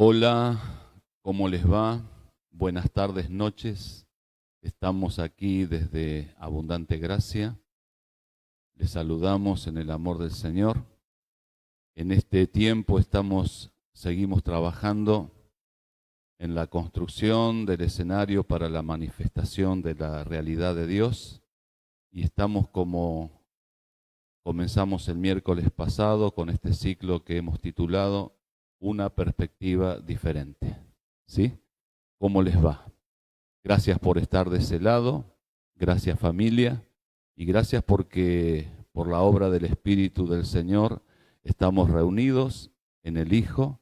Hola, ¿cómo les va? Buenas tardes, noches. Estamos aquí desde Abundante Gracia. Les saludamos en el amor del Señor. En este tiempo seguimos trabajando en la construcción del escenario para la manifestación de la realidad de Dios. Y estamos como comenzamos el miércoles pasado con este ciclo que hemos titulado Una perspectiva diferente. ¿Sí? ¿Cómo les va? Gracias por estar de ese lado, gracias familia, y gracias porque por la obra del Espíritu del Señor estamos reunidos en el Hijo,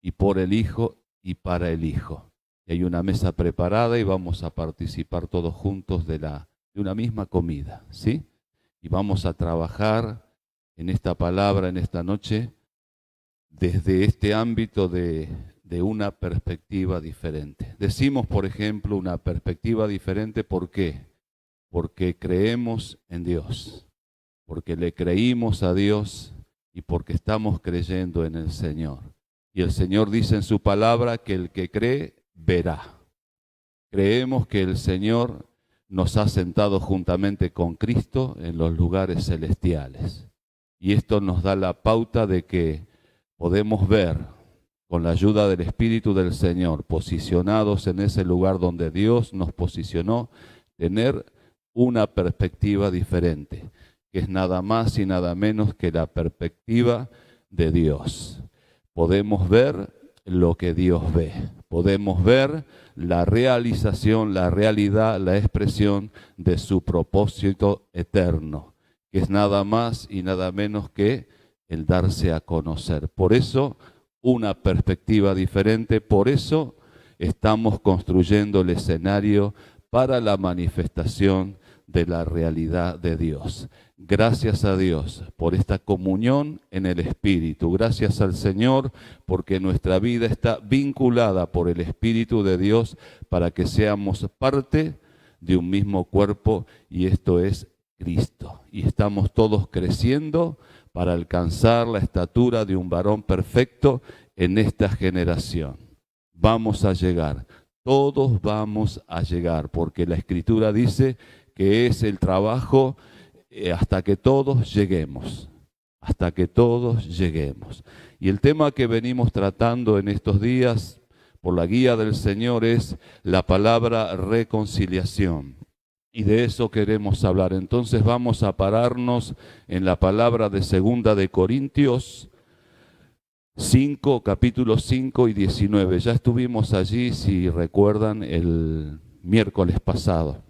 y por el Hijo, y para el Hijo. Y hay una mesa preparada y vamos a participar todos juntos de una misma comida, ¿sí? Y vamos a trabajar en esta palabra, en esta noche, desde este ámbito de una perspectiva diferente. Decimos, por ejemplo, una perspectiva diferente, ¿por qué? Porque creemos en Dios, porque le creímos a Dios y porque estamos creyendo en el Señor. Y el Señor dice en su palabra que el que cree, verá. Creemos que el Señor nos ha sentado juntamente con Cristo en los lugares celestiales. Y esto nos da la pauta de que podemos ver, con la ayuda del Espíritu del Señor, posicionados en ese lugar donde Dios nos posicionó, tener una perspectiva diferente, que es nada más y nada menos que la perspectiva de Dios. Podemos ver lo que Dios ve. Podemos ver la realización, la realidad, la expresión de su propósito eterno, que es nada más y nada menos que el darse a conocer. Por eso, una perspectiva diferente, por eso estamos construyendo el escenario para la manifestación de la realidad de Dios. Gracias a Dios por esta comunión en el Espíritu. Gracias al Señor porque nuestra vida está vinculada por el Espíritu de Dios para que seamos parte de un mismo cuerpo, y esto es Cristo. Y estamos todos creciendo para alcanzar la estatura de un varón perfecto en esta generación. Vamos a llegar, todos vamos a llegar, porque la Escritura dice que es el trabajo hasta que todos lleguemos, hasta que todos lleguemos. Y el tema que venimos tratando en estos días, por la guía del Señor, es la palabra reconciliación. Y de eso queremos hablar. Entonces vamos a pararnos en la palabra de 2 de Corintios 5, capítulos 5 y 19. Ya estuvimos allí, si recuerdan, el miércoles pasado.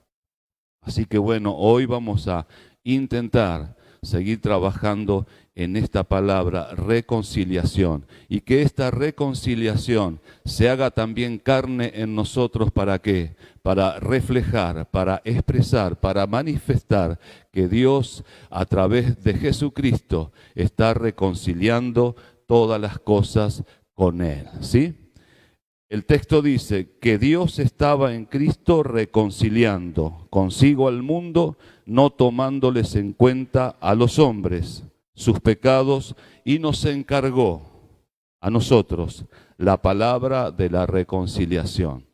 Así que bueno, hoy vamos a intentar seguir trabajando en esta palabra reconciliación, y que esta reconciliación se haga también carne en nosotros. ¿Para qué? Para reflejar, para expresar, para manifestar que Dios a través de Jesucristo está reconciliando todas las cosas con Él, ¿sí? El texto dice que Dios estaba en Cristo reconciliando consigo al mundo, no tomándoles en cuenta a los hombres sus pecados, y nos encargó a nosotros la palabra de la reconciliación.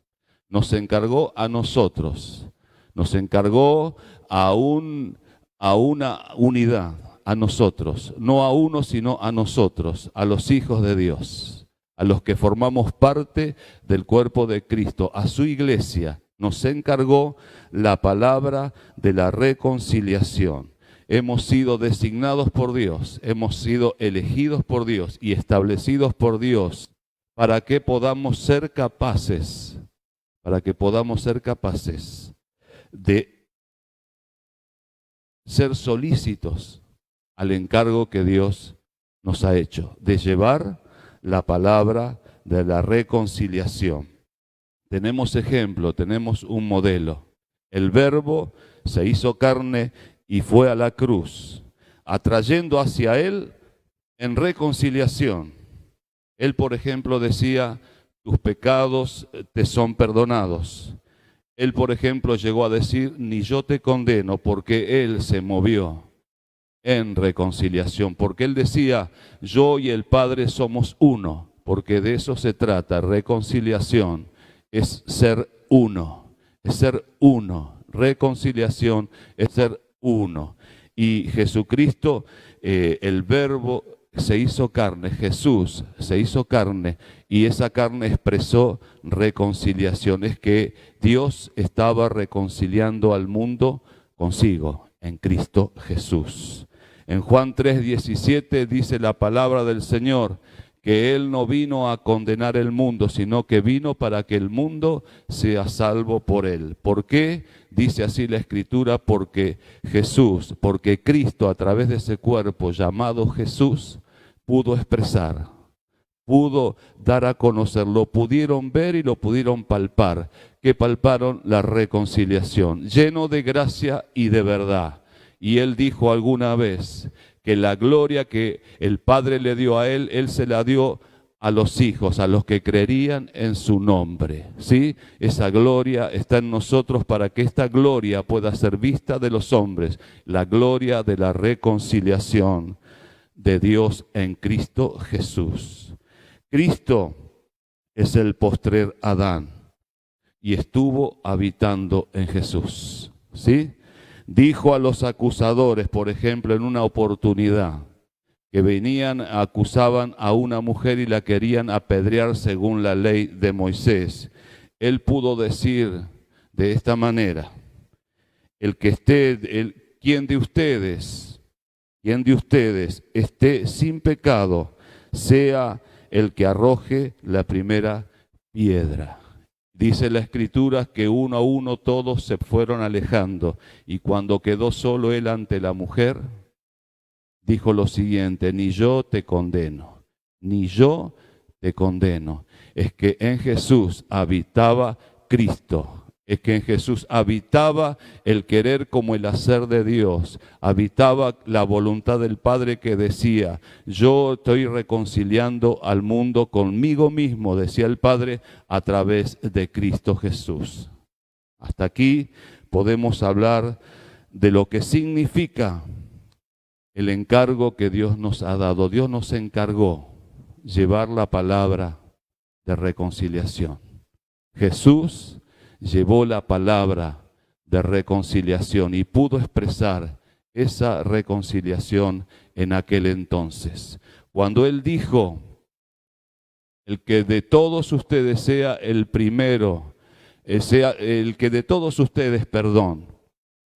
Nos encargó a nosotros, nos encargó a una unidad, a nosotros, no a uno sino a nosotros, a los hijos de Dios, a los que formamos parte del cuerpo de Cristo, a su iglesia. Nos encargó la palabra de la reconciliación. Hemos sido designados por Dios, hemos sido elegidos por Dios y establecidos por Dios para que podamos ser capaces, de ser solícitos al encargo que Dios nos ha hecho, de llevar la palabra de la reconciliación. Tenemos ejemplo, tenemos un modelo. El Verbo se hizo carne y fue a la cruz, atrayendo hacia Él en reconciliación. Él, por ejemplo, decía: tus pecados te son perdonados. Él, por ejemplo, llegó a decir: ni yo te condeno, porque Él se movió en reconciliación, porque Él decía: yo y el Padre somos uno. porque de eso se trata. Reconciliación es ser uno, es ser uno. Reconciliación es ser uno. Y Jesucristo, el Verbo, se hizo carne, Jesús se hizo carne, y esa carne expresó reconciliación. Es que Dios estaba reconciliando al mundo consigo en Cristo Jesús. En Juan 3:17 dice la palabra del Señor que Él no vino a condenar el mundo, sino que vino para que el mundo sea salvo por Él. ¿Por qué? Dice así la Escritura, porque Jesús, porque Cristo a través de ese cuerpo llamado Jesús pudo expresar, pudo dar a conocer, lo pudieron ver y lo pudieron palpar, que palparon la reconciliación, lleno de gracia y de verdad. Y Él dijo alguna vez que la gloria que el Padre le dio a Él, Él se la dio a los hijos, a los que creerían en su nombre. ¿Sí? Esa gloria está en nosotros para que esta gloria pueda ser vista de los hombres, la gloria de la reconciliación de Dios en Cristo Jesús. Cristo es el postrer Adán y estuvo habitando en Jesús. ¿Sí? Dijo a los acusadores, por ejemplo, en una oportunidad, que venían, acusaban a una mujer y la querían apedrear según la ley de Moisés. Él pudo decir de esta manera: quien de ustedes esté sin pecado, sea el que arroje la primera piedra. Dice la Escritura que uno a uno todos se fueron alejando, y cuando quedó solo él ante la mujer, dijo lo siguiente: ni yo te condeno, ni yo te condeno. Es que en Jesús habitaba Cristo. Es que en Jesús habitaba el querer como el hacer de Dios, habitaba la voluntad del Padre que decía: yo estoy reconciliando al mundo conmigo mismo, decía el Padre, a través de Cristo Jesús. Hasta aquí podemos hablar de lo que significa el encargo que Dios nos ha dado. Dios nos encargó llevar la palabra de reconciliación. Jesús llevó la palabra de reconciliación y pudo expresar esa reconciliación en aquel entonces. Cuando Él dijo: el que de todos ustedes sea el primero, el que de todos ustedes,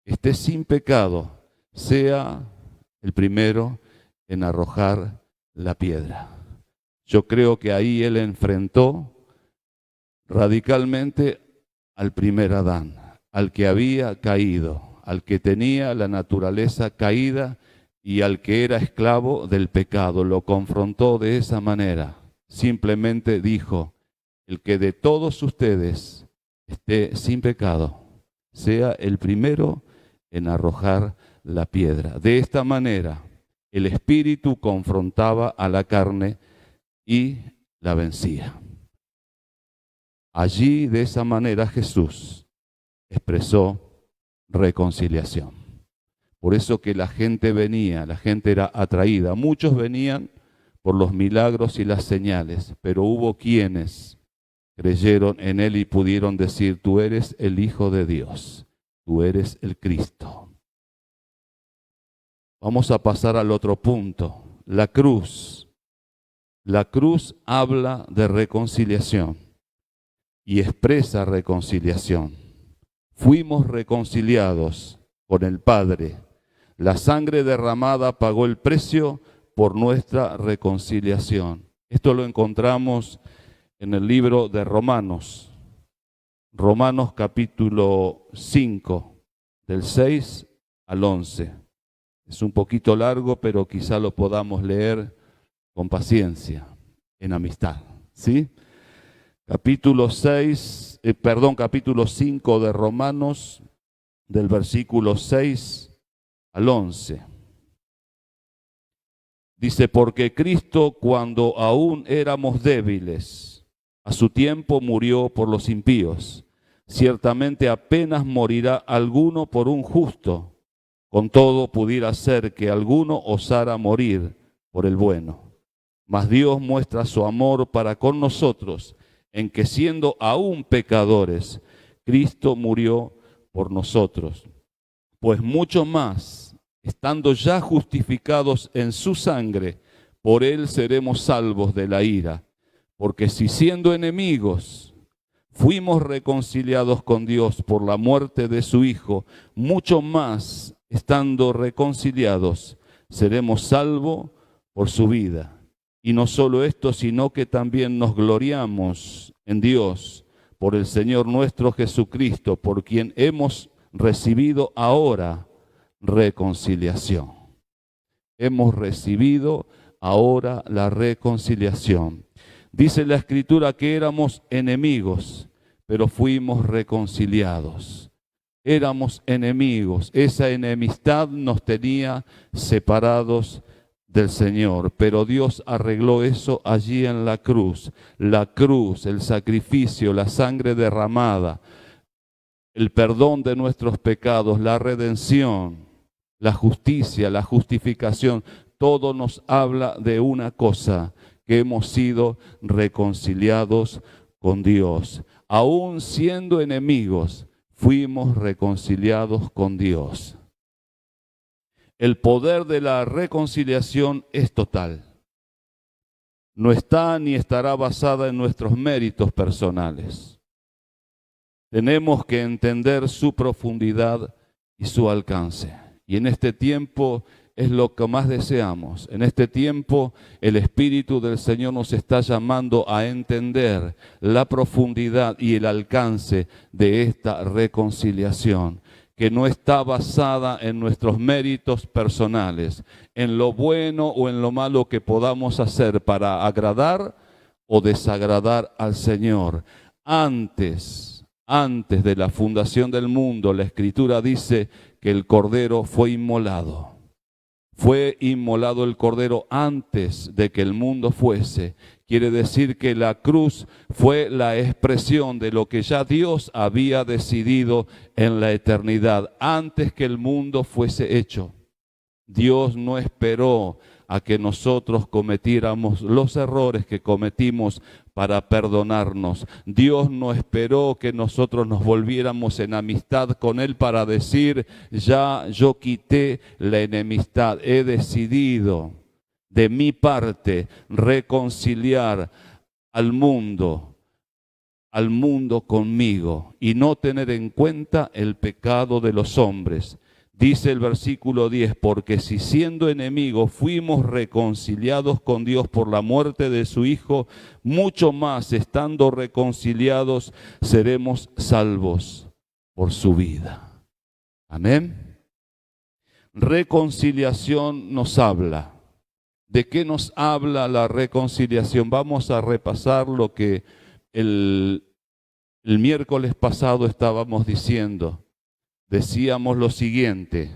esté sin pecado, sea el primero en arrojar la piedra. Yo creo que ahí Él enfrentó radicalmente al primer Adán, al que había caído, al que tenía la naturaleza caída y al que era esclavo del pecado. Lo confrontó de esa manera. Simplemente dijo: el que de todos ustedes esté sin pecado, sea el primero en arrojar la piedra. De esta manera, el Espíritu confrontaba a la carne y la vencía. Allí, de esa manera, Jesús expresó reconciliación. Por eso que la gente venía, la gente era atraída. Muchos venían por los milagros y las señales, pero hubo quienes creyeron en Él y pudieron decir: tú eres el Hijo de Dios, tú eres el Cristo. Vamos a pasar al otro punto, la cruz. La cruz habla de reconciliación y expresa reconciliación. Fuimos reconciliados con el Padre. La sangre derramada pagó el precio por nuestra reconciliación. Esto lo encontramos en el libro de Romanos. Romanos capítulo 5, del 6 al 11. Es un poquito largo, pero quizá lo podamos leer con paciencia, en amistad, ¿sí? Capítulo 5 de Romanos, del versículo 6 al 11. Dice: porque Cristo, cuando aún éramos débiles, a su tiempo murió por los impíos. Ciertamente apenas morirá alguno por un justo, con todo pudiera ser que alguno osara morir por el bueno. Mas Dios muestra su amor para con nosotros, en que siendo aún pecadores, Cristo murió por nosotros. Pues mucho más, estando ya justificados en su sangre, por él seremos salvos de la ira. Porque si siendo enemigos fuimos reconciliados con Dios por la muerte de su Hijo, mucho más, estando reconciliados, seremos salvos por su vida. Y no solo esto, sino que también nos gloriamos en Dios por el Señor nuestro Jesucristo, por quien hemos recibido ahora reconciliación. Hemos recibido ahora la reconciliación. Dice la Escritura que éramos enemigos, pero fuimos reconciliados. Éramos enemigos. Esa enemistad nos tenía separados del Señor, pero Dios arregló eso allí en la cruz, el sacrificio, la sangre derramada, el perdón de nuestros pecados, la redención, la justicia, la justificación, todo nos habla de una cosa, que hemos sido reconciliados con Dios. Aún siendo enemigos, fuimos reconciliados con Dios. El poder de la reconciliación es total. No está ni estará basada en nuestros méritos personales. Tenemos que entender su profundidad y su alcance. Y en este tiempo es lo que más deseamos. En este tiempo el Espíritu del Señor nos está llamando a entender la profundidad y el alcance de esta reconciliación, que no está basada en nuestros méritos personales, en lo bueno o en lo malo que podamos hacer para agradar o desagradar al Señor. Antes de la fundación del mundo, la Escritura dice que el Cordero fue inmolado. Fue inmolado el Cordero antes de que el mundo fuese. Quiere decir que la cruz fue la expresión de lo que ya Dios había decidido en la eternidad, antes que el mundo fuese hecho. Dios no esperó a que nosotros cometiéramos los errores que cometimos para perdonarnos. Dios no esperó que nosotros nos volviéramos en amistad con Él para decir, ya yo quité la enemistad, he decidido de mi parte reconciliar al mundo conmigo y no tener en cuenta el pecado de los hombres. Dice el versículo 10, porque si siendo enemigos fuimos reconciliados con Dios por la muerte de su Hijo, mucho más estando reconciliados seremos salvos por su vida. Amén. Reconciliación nos habla. ¿De qué nos habla la reconciliación? Vamos a repasar lo que el miércoles pasado estábamos diciendo. Decíamos lo siguiente,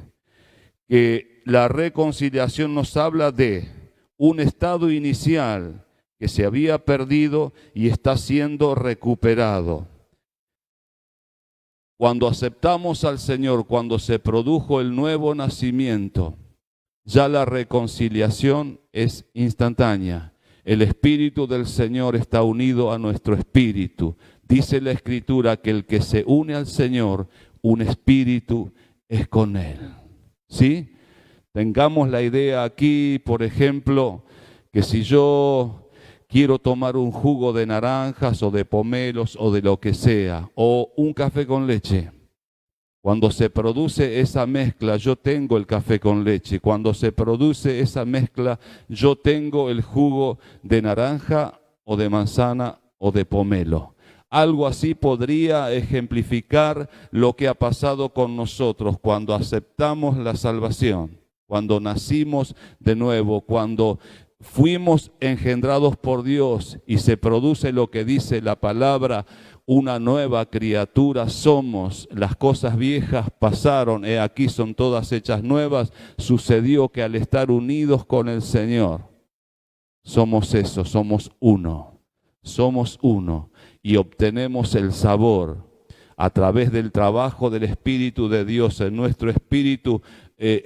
que la reconciliación nos habla de un estado inicial que se había perdido y está siendo recuperado. Cuando aceptamos al Señor, cuando se produjo el nuevo nacimiento, ya la reconciliación es instantánea. El Espíritu del Señor está unido a nuestro espíritu. Dice la Escritura que el que se une al Señor, un espíritu es con Él. ¿Sí? Tengamos la idea aquí, por ejemplo, que si yo quiero tomar un jugo de naranjas o de pomelos o de lo que sea, o un café con leche, cuando se produce esa mezcla, yo tengo el café con leche. Cuando se produce esa mezcla, yo tengo el jugo de naranja o de manzana o de pomelo. Algo así podría ejemplificar lo que ha pasado con nosotros cuando aceptamos la salvación, cuando nacimos de nuevo, cuando fuimos engendrados por Dios y se produce lo que dice la palabra, una nueva criatura somos, las cosas viejas pasaron, he aquí son todas hechas nuevas. Sucedió que al estar unidos con el Señor, somos eso, somos uno y obtenemos el sabor a través del trabajo del Espíritu de Dios en nuestro espíritu,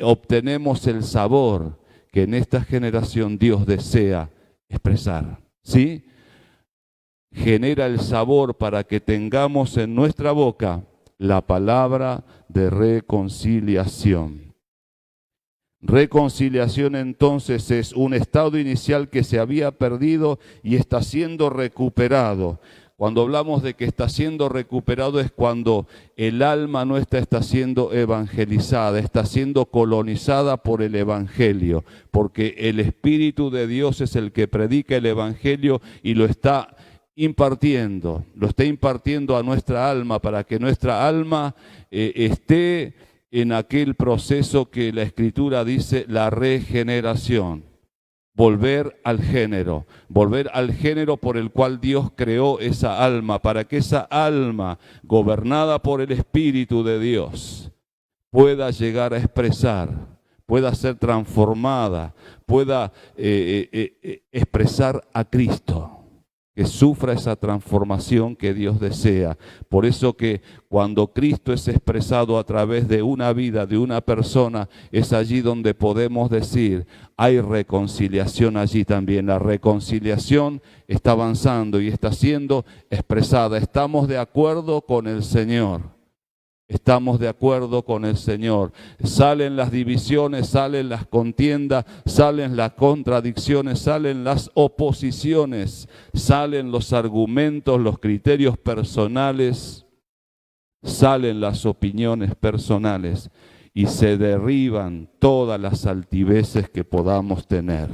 obtenemos el sabor que en esta generación Dios desea expresar, ¿sí? Genera el sabor para que tengamos en nuestra boca la palabra de reconciliación. Reconciliación entonces es un estado inicial que se había perdido y está siendo recuperado. Cuando hablamos de que está siendo recuperado es cuando el alma nuestra está siendo evangelizada, está siendo colonizada por el Evangelio, porque el Espíritu de Dios es el que predica el Evangelio y lo está impartiendo a nuestra alma para que nuestra alma esté en aquel proceso que la Escritura dice la regeneración. Volver al género por el cual Dios creó esa alma, para que esa alma, gobernada por el Espíritu de Dios, pueda llegar a expresar, pueda ser transformada, pueda expresar a Cristo, que sufra esa transformación que Dios desea. Por eso que cuando Cristo es expresado a través de una vida, de una persona, es allí donde podemos decir, hay reconciliación allí también. La reconciliación está avanzando y está siendo expresada. Estamos de acuerdo con el Señor. Estamos de acuerdo con el Señor. Salen las divisiones, salen las contiendas, salen las contradicciones, salen las oposiciones, salen los argumentos, los criterios personales, salen las opiniones personales y se derriban todas las altiveces que podamos tener.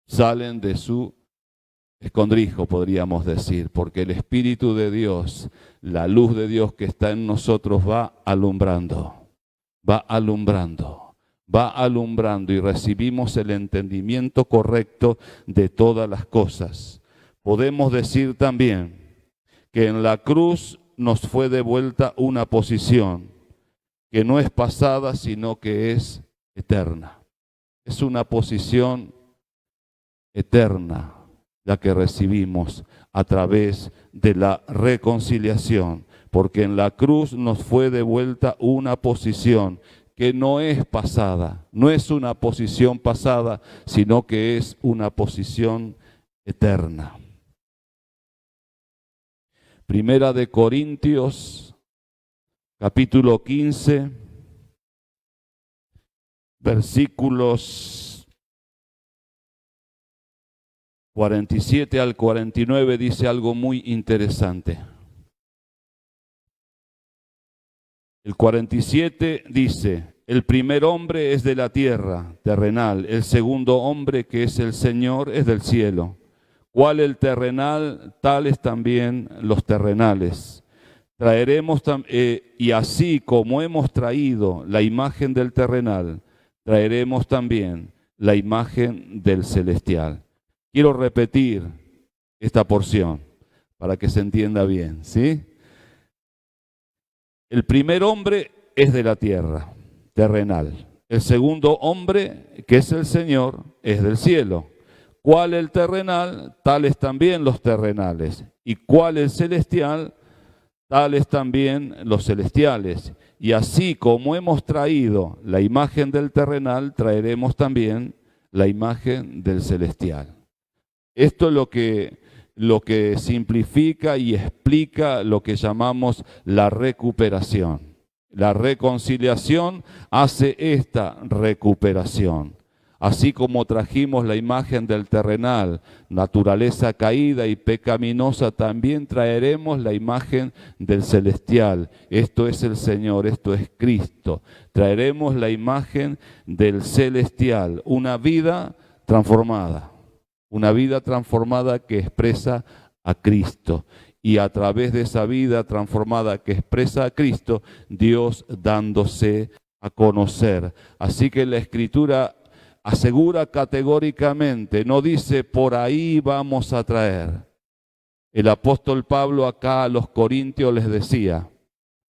Salen de su escondrijo, podríamos decir, porque el Espíritu de Dios, la luz de Dios que está en nosotros va alumbrando y recibimos el entendimiento correcto de todas las cosas. Podemos decir también que en la cruz nos fue devuelta una posición que no es pasada, sino que es eterna. Es una posición eterna la que recibimos a través de la reconciliación, porque en la cruz nos fue devuelta una posición que no es pasada, no es una posición pasada, sino que es una posición eterna. Primera de Corintios, capítulo 15, versículos 47 al 49 dice algo muy interesante. El 47 dice, el primer hombre es de la tierra, terrenal, el segundo hombre que es el Señor es del cielo. Cual el terrenal, tales también los terrenales. Traeremos y así como hemos traído la imagen del terrenal, traeremos también la imagen del celestial. Quiero repetir esta porción para que se entienda bien, ¿sí? El primer hombre es de la tierra, terrenal. El segundo hombre, que es el Señor, es del cielo. ¿Cuál el terrenal? Tales también los terrenales. ¿Y cuál el celestial? Tales también los celestiales. Y así como hemos traído la imagen del terrenal, traeremos también la imagen del celestial. Esto es lo que simplifica y explica lo que llamamos la recuperación. La reconciliación hace esta recuperación. Así como trajimos la imagen del terrenal, naturaleza caída y pecaminosa, también traeremos la imagen del celestial. Esto es el Señor, esto es Cristo. Traeremos la imagen del celestial, una vida transformada. Una vida transformada que expresa a Cristo. Y a través de esa vida transformada que expresa a Cristo, Dios dándose a conocer. Así que la Escritura asegura categóricamente, no dice por ahí vamos a traer. El apóstol Pablo acá a los Corintios les decía,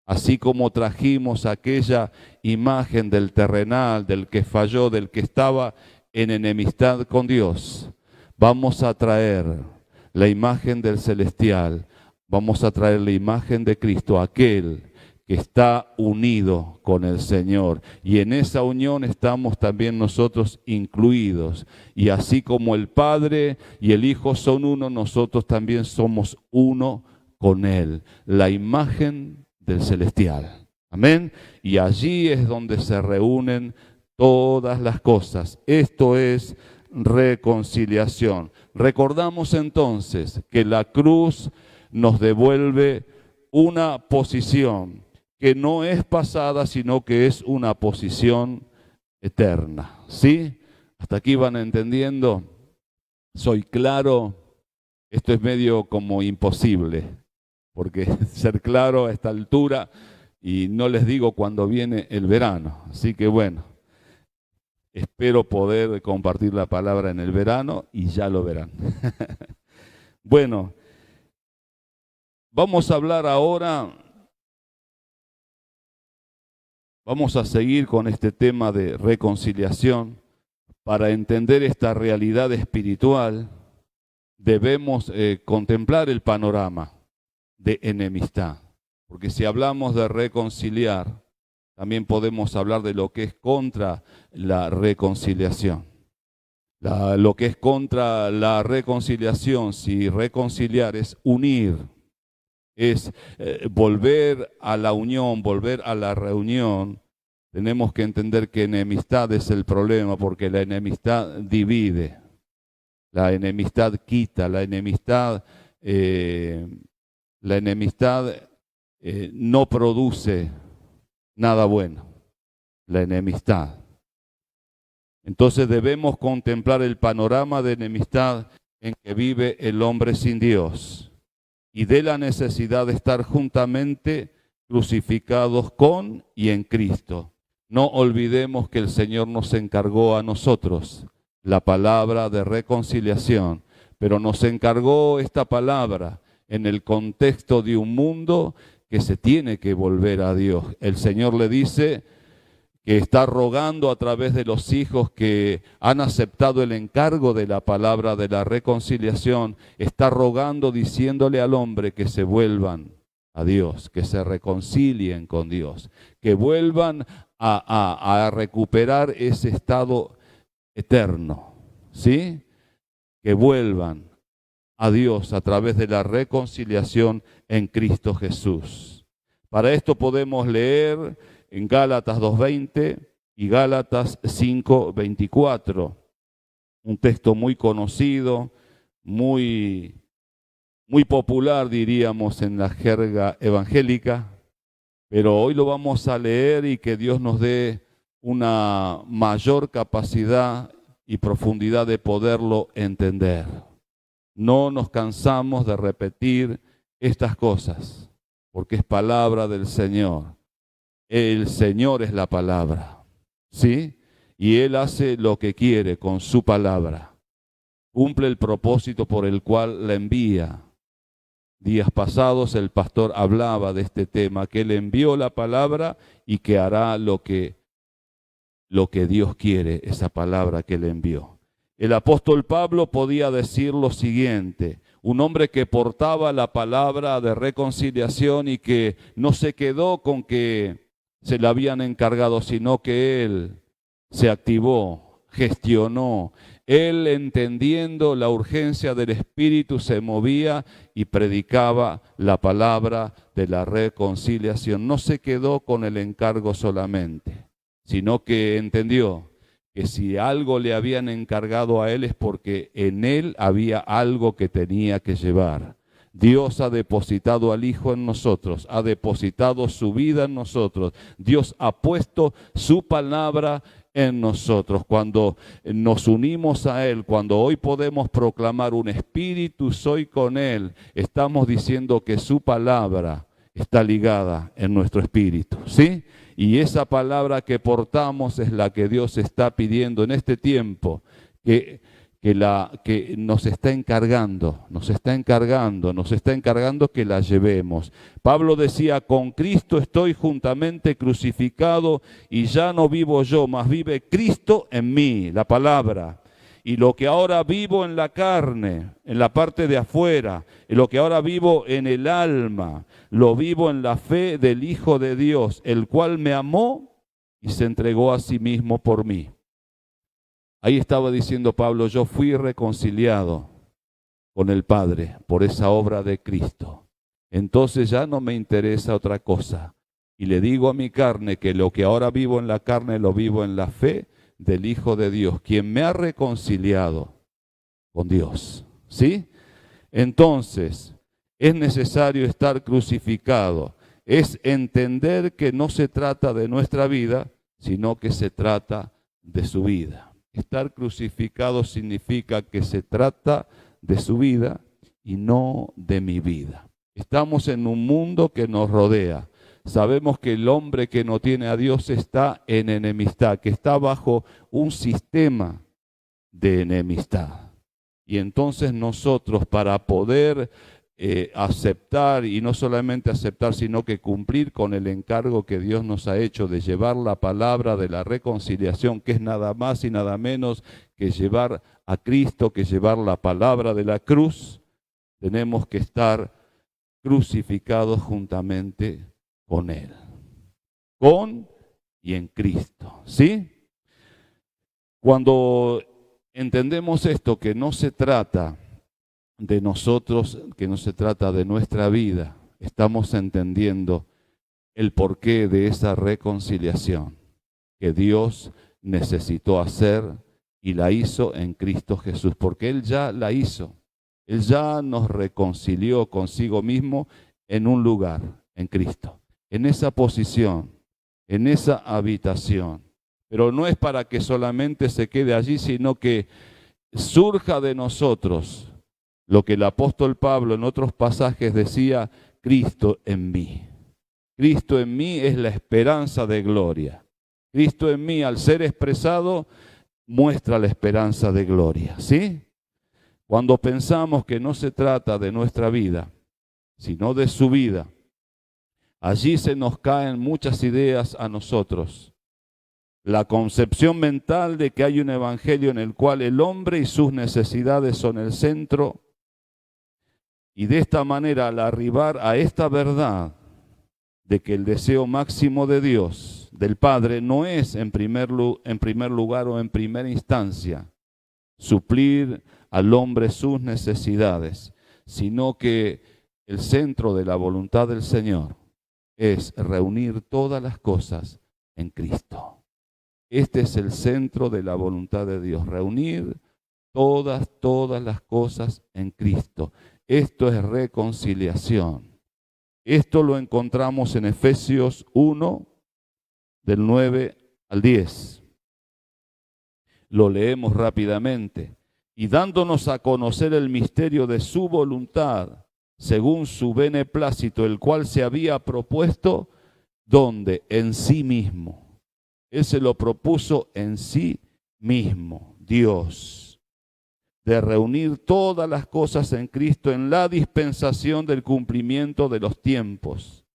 así como trajimos aquella imagen del terrenal, del que falló, del que estaba en enemistad con Dios, vamos a traer la imagen del celestial, vamos a traer la imagen de Cristo, aquel que está unido con el Señor. Y en esa unión estamos también nosotros incluidos. Y así como el Padre y el Hijo son uno, nosotros también somos uno con Él. La imagen del celestial. Amén. Y allí es donde se reúnen todas las cosas. Esto es reconciliación. Recordamos entonces que la cruz nos devuelve una posición que no es pasada, sino que es una posición eterna. ¿Sí? ¿Hasta aquí van entendiendo? ¿Soy claro? Esto es medio como imposible, porque ser claro a esta altura, y no les digo cuándo viene el verano. Así que bueno, espero poder compartir la palabra en el verano y ya lo verán. Bueno, vamos a hablar ahora. Vamos a seguir con este tema de reconciliación. Para entender esta realidad espiritual, debemos contemplar el panorama de enemistad. Porque si hablamos de reconciliar, también podemos hablar de lo que es contra la reconciliación. Lo que es contra la reconciliación, si reconciliar es unir, es volver a la unión, volver a la reunión, tenemos que entender que enemistad es el problema, porque la enemistad divide, la enemistad quita, la enemistad no produce nada bueno, la enemistad. Entonces debemos contemplar el panorama de enemistad en que vive el hombre sin Dios, y de la necesidad de estar juntamente crucificados con y en Cristo. No olvidemos que el Señor nos encargó a nosotros la palabra de reconciliación, pero nos encargó esta palabra en el contexto de un mundo que se tiene que volver a Dios. El Señor le dice que está rogando a través de los hijos que han aceptado el encargo de la palabra de la reconciliación, está rogando, diciéndole al hombre que se vuelvan a Dios, que se reconcilien con Dios, que vuelvan a recuperar ese estado eterno, ¿sí? Que vuelvan a Dios a través de la reconciliación en Cristo Jesús. Para esto podemos leer en Gálatas 2:20 y Gálatas 5:24, un texto muy conocido, muy popular, diríamos, en la jerga evangélica, pero hoy lo vamos a leer y que Dios nos dé una mayor capacidad y profundidad de poderlo entender. No nos cansamos de repetir estas cosas, porque es palabra del Señor. El Señor es la palabra, ¿sí? Y Él hace lo que quiere con su palabra. Cumple el propósito por el cual la envía. Días pasados el pastor hablaba de este tema, que Él envió la palabra y que hará lo que Dios quiere, esa palabra que Él envió. El apóstol Pablo podía decir lo siguiente: un hombre que portaba la palabra de reconciliación y que no se quedó con que se la habían encargado, sino que él se activó, gestionó. Él, entendiendo la urgencia del Espíritu, se movía y predicaba la palabra de la reconciliación. No se quedó con el encargo solamente, sino que entendió que si algo le habían encargado a él es porque en él había algo que tenía que llevar. Dios ha depositado al Hijo en nosotros, ha depositado su vida en nosotros. Dios ha puesto su palabra en nosotros. Cuando nos unimos a Él, cuando hoy podemos proclamar un espíritu soy con Él, estamos diciendo que su palabra está ligada en nuestro espíritu, ¿sí? Y esa palabra que portamos es la que Dios está pidiendo en este tiempo, que nos está encargando que la llevemos. Pablo decía: con Cristo estoy juntamente crucificado y ya no vivo yo, mas vive Cristo en mí, la palabra. Y lo que ahora vivo en la carne, en la parte de afuera, y lo que ahora vivo en el alma, lo vivo en la fe del Hijo de Dios, el cual me amó y se entregó a sí mismo por mí. Ahí estaba diciendo Pablo, yo fui reconciliado con el Padre por esa obra de Cristo. Entonces ya no me interesa otra cosa. Y le digo a mi carne que lo que ahora vivo en la carne lo vivo en la fe del Hijo de Dios, quien me ha reconciliado con Dios. ¿Sí? Entonces, es necesario estar crucificado. Es entender que no se trata de nuestra vida, sino que se trata de su vida. Estar crucificado significa que se trata de su vida y no de mi vida. Estamos en un mundo que nos rodea. Sabemos que el hombre que no tiene a Dios está en enemistad, que está bajo un sistema de enemistad. Y entonces nosotros, para poder aceptar, y no solamente aceptar, sino que cumplir con el encargo que Dios nos ha hecho de llevar la palabra de la reconciliación, que es nada más y nada menos que llevar a Cristo, que llevar la palabra de la cruz, tenemos que estar crucificados juntamente con Él, con y en Cristo, ¿sí? Cuando entendemos esto, que no se trata de nosotros, que no se trata de nuestra vida, estamos entendiendo el porqué de esa reconciliación que Dios necesitó hacer y la hizo en Cristo Jesús, porque Él ya la hizo. Él ya nos reconcilió consigo mismo en un lugar, en Cristo, en esa posición, en esa habitación. Pero no es para que solamente se quede allí, sino que surja de nosotros lo que el apóstol Pablo en otros pasajes decía, Cristo en mí. Cristo en mí es la esperanza de gloria. Cristo en mí, al ser expresado, muestra la esperanza de gloria, ¿sí? Cuando pensamos que no se trata de nuestra vida, sino de su vida, allí se nos caen muchas ideas a nosotros. La concepción mental de que hay un evangelio en el cual el hombre y sus necesidades son el centro, y de esta manera, al arribar a esta verdad de que el deseo máximo de Dios, del Padre, no es en primer lugar o en primera instancia suplir al hombre sus necesidades, sino que el centro de la voluntad del Señor es reunir todas las cosas en Cristo. Este es el centro de la voluntad de Dios, reunir todas las cosas en Cristo. Esto es reconciliación. Esto lo encontramos en Efesios 1, del 9 al 10. Lo leemos rápidamente. Y dándonos a conocer el misterio de su voluntad, según su beneplácito, el cual se había propuesto, donde en sí mismo. Él se lo propuso en sí mismo, Dios, de reunir todas las cosas en Cristo en la dispensación del cumplimiento de los tiempos.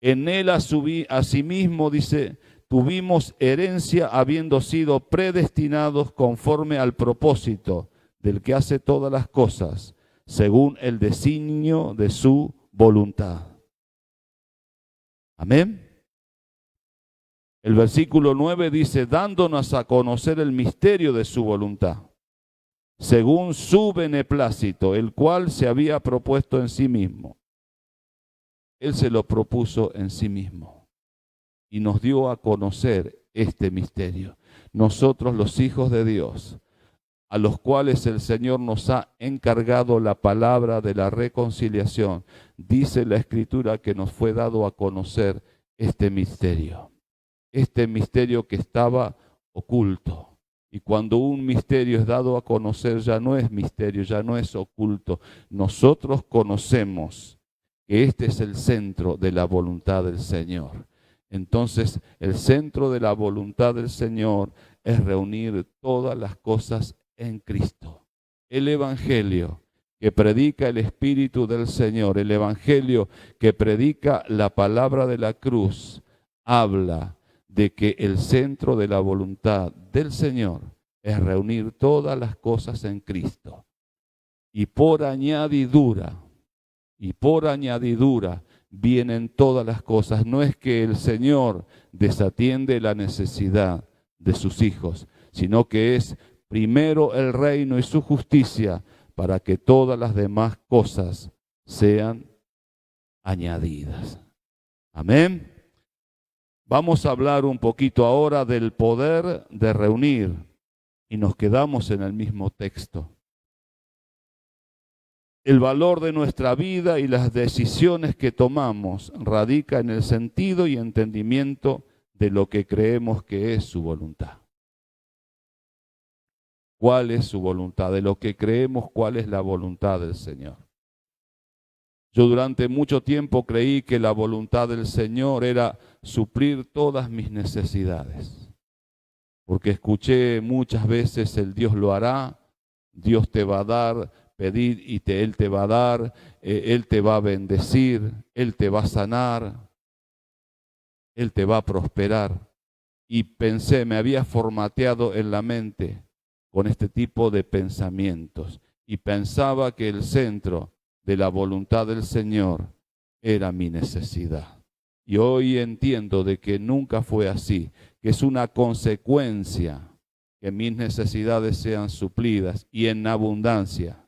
En Él asimismo, dice, tuvimos herencia habiendo sido predestinados conforme al propósito del que hace todas las cosas, según el designio de su voluntad. Amén. El versículo 9 dice, dándonos a conocer el misterio de su voluntad, según su beneplácito, el cual se había propuesto en sí mismo. Él se lo propuso en sí mismo y nos dio a conocer este misterio. Nosotros, los hijos de Dios, a los cuales el Señor nos ha encargado la palabra de la reconciliación, dice la Escritura que nos fue dado a conocer este misterio que estaba oculto. Y cuando un misterio es dado a conocer, ya no es misterio, ya no es oculto. Nosotros conocemos que este es el centro de la voluntad del Señor. Entonces, el centro de la voluntad del Señor es reunir todas las cosas en Cristo. El Evangelio que predica el Espíritu del Señor, el Evangelio que predica la palabra de la cruz, habla de que el centro de la voluntad del Señor es reunir todas las cosas en Cristo. Y por añadidura, vienen todas las cosas. No es que el Señor desatiende la necesidad de sus hijos, sino que es primero el reino y su justicia para que todas las demás cosas sean añadidas. Amén. Vamos a hablar un poquito ahora del poder de reunir y nos quedamos en el mismo texto. El valor de nuestra vida y las decisiones que tomamos radica en el sentido y entendimiento de lo que creemos que es su voluntad. ¿Cuál es su voluntad? De lo que creemos, ¿cuál es la voluntad del Señor? Yo durante mucho tiempo creí que la voluntad del Señor era suplir todas mis necesidades, porque escuché muchas veces el Dios lo hará, Dios te va a dar, pedir y Él te va a dar, Él te va a bendecir, Él te va a sanar, Él te va a prosperar. Y pensé, me había formateado en la mente con este tipo de pensamientos y pensaba que el centro de la voluntad del Señor era mi necesidad. Y hoy entiendo de que nunca fue así, que es una consecuencia que mis necesidades sean suplidas y en abundancia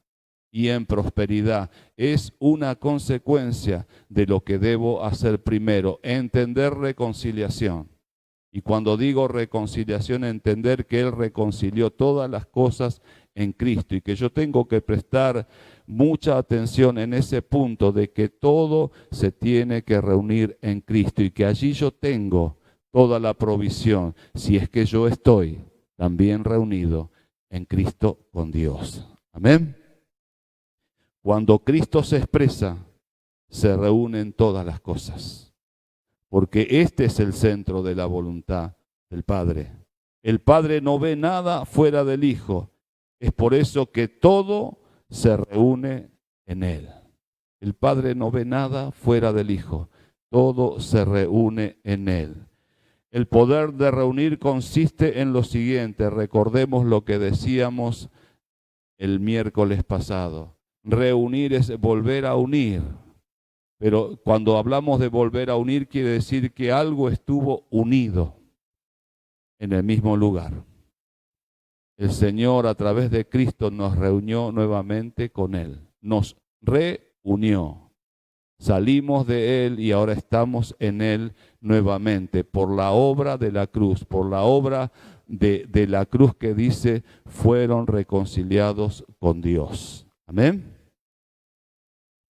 y en prosperidad. Es una consecuencia de lo que debo hacer primero, entender reconciliación. Y cuando digo reconciliación, entender que Él reconcilió todas las cosas en Cristo y que yo tengo que prestar mucha atención en ese punto de que todo se tiene que reunir en Cristo y que allí yo tengo toda la provisión, si es que yo estoy también reunido en Cristo con Dios. Amén. Cuando Cristo se expresa, se reúnen todas las cosas, porque este es el centro de la voluntad del Padre. El Padre no ve nada fuera del Hijo. Es por eso que todo se reúne en Él. El Padre no ve nada fuera del Hijo. Todo se reúne en Él. El poder de reunir consiste en lo siguiente. Recordemos lo que decíamos el miércoles pasado. Reunir es volver a unir. Pero cuando hablamos de volver a unir, quiere decir que algo estuvo unido en el mismo lugar. El Señor a través de Cristo nos reunió nuevamente con Él. Nos reunió. Salimos de Él y ahora estamos en Él nuevamente por la obra de la cruz, por la obra de la cruz que dice, fueron reconciliados con Dios. Amén.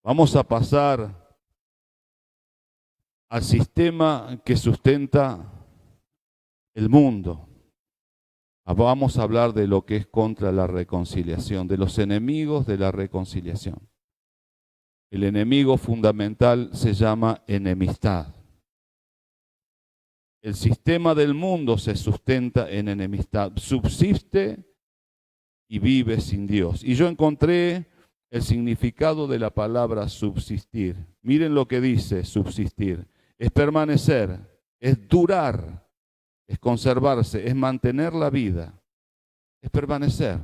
Vamos a pasar al sistema que sustenta el mundo. Vamos a hablar de lo que es contra la reconciliación, de los enemigos de la reconciliación. El enemigo fundamental se llama enemistad. El sistema del mundo se sustenta en enemistad, subsiste y vive sin Dios. Y yo encontré el significado de la palabra subsistir. Miren lo que dice subsistir. Es permanecer, es durar, es conservarse, es mantener la vida, es permanecer.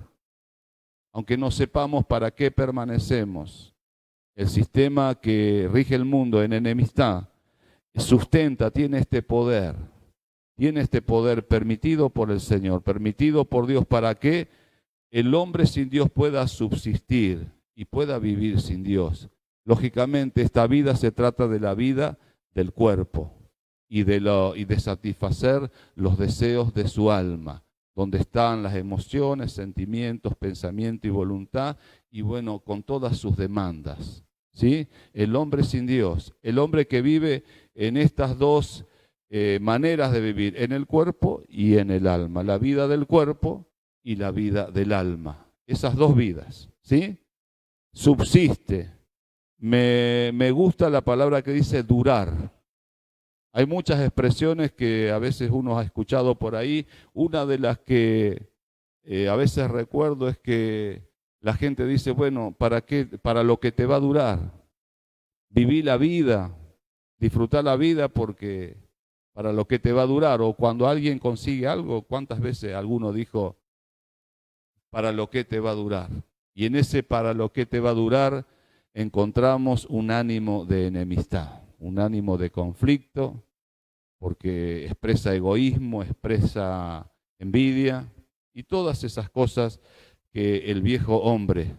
Aunque no sepamos para qué permanecemos, el sistema que rige el mundo en enemistad sustenta, tiene este poder permitido por el Señor, permitido por Dios para que el hombre sin Dios pueda subsistir y pueda vivir sin Dios. Lógicamente, esta vida se trata de la vida del cuerpo y de satisfacer los deseos de su alma, donde están las emociones, sentimientos, pensamiento y voluntad, y bueno, con todas sus demandas, ¿sí? El hombre sin Dios, el hombre que vive en estas dos maneras de vivir, en el cuerpo y en el alma, la vida del cuerpo y la vida del alma, esas dos vidas, ¿sí? Subsiste. Me gusta la palabra que dice durar. Hay muchas expresiones que a veces uno ha escuchado por ahí. Una de las que a veces recuerdo es que la gente dice, bueno, ¿para qué? Para lo que te va a durar. Viví la vida, disfrutar la vida porque para lo que te va a durar. O cuando alguien consigue algo, ¿cuántas veces alguno dijo, para lo que te va a durar. Y en ese para lo que te va a durar encontramos un ánimo de enemistad, un ánimo de conflicto, porque expresa egoísmo, expresa envidia y todas esas cosas que el viejo hombre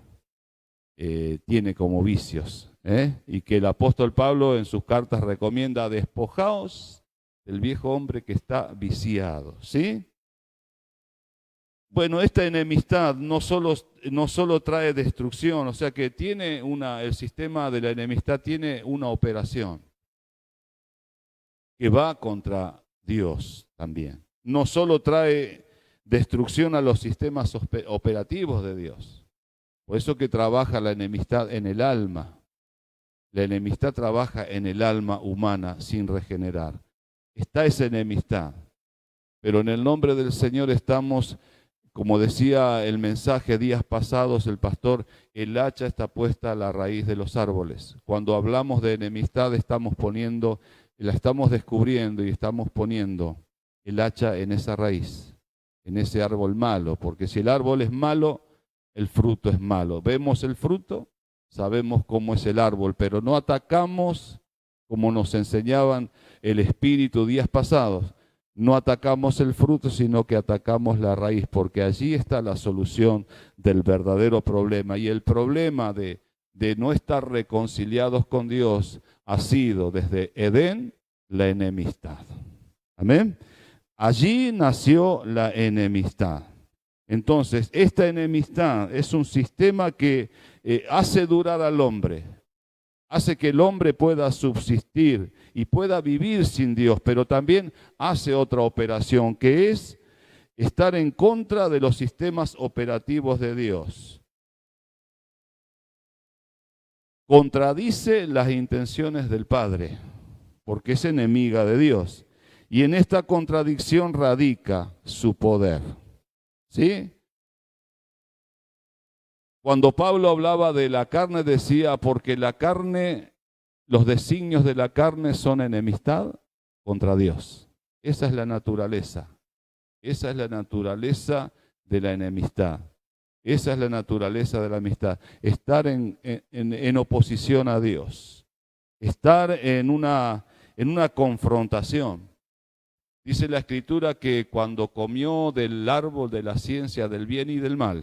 tiene como vicios, y que el apóstol Pablo en sus cartas recomienda: despojaos del viejo hombre que está viciado, ¿sí? Bueno, esta enemistad no solo trae destrucción, o sea que el sistema de la enemistad tiene una operación que va contra Dios también. No solo trae destrucción a los sistemas operativos de Dios. Por eso que trabaja la enemistad en el alma. La enemistad trabaja en el alma humana sin regenerar. Está esa enemistad, pero en el nombre del Señor estamos, como decía el mensaje días pasados el pastor, el hacha está puesta a la raíz de los árboles. Cuando hablamos de enemistad la estamos descubriendo y estamos poniendo el hacha en esa raíz, en ese árbol malo, porque si el árbol es malo, el fruto es malo. Vemos el fruto, sabemos cómo es el árbol, pero no atacamos como nos enseñaban el espíritu días pasados. No atacamos el fruto, sino que atacamos la raíz, porque allí está la solución del verdadero problema. Y el problema de no estar reconciliados con Dios ha sido desde Edén la enemistad. Amén. Allí nació la enemistad. Entonces, esta enemistad es un sistema que hace durar al hombre, hace que el hombre pueda subsistir y pueda vivir sin Dios, pero también hace otra operación, que es estar en contra de los sistemas operativos de Dios. Contradice las intenciones del Padre, porque es enemiga de Dios. Y en esta contradicción radica su poder. ¿Sí? Cuando Pablo hablaba de la carne decía, porque la carne, los designios de la carne son enemistad contra Dios. Esa es la naturaleza. Esa es la naturaleza de la enemistad. Esa es la naturaleza de la amistad. Estar en oposición a Dios. Estar en una confrontación. Dice la Escritura que cuando comió del árbol de la ciencia del bien y del mal,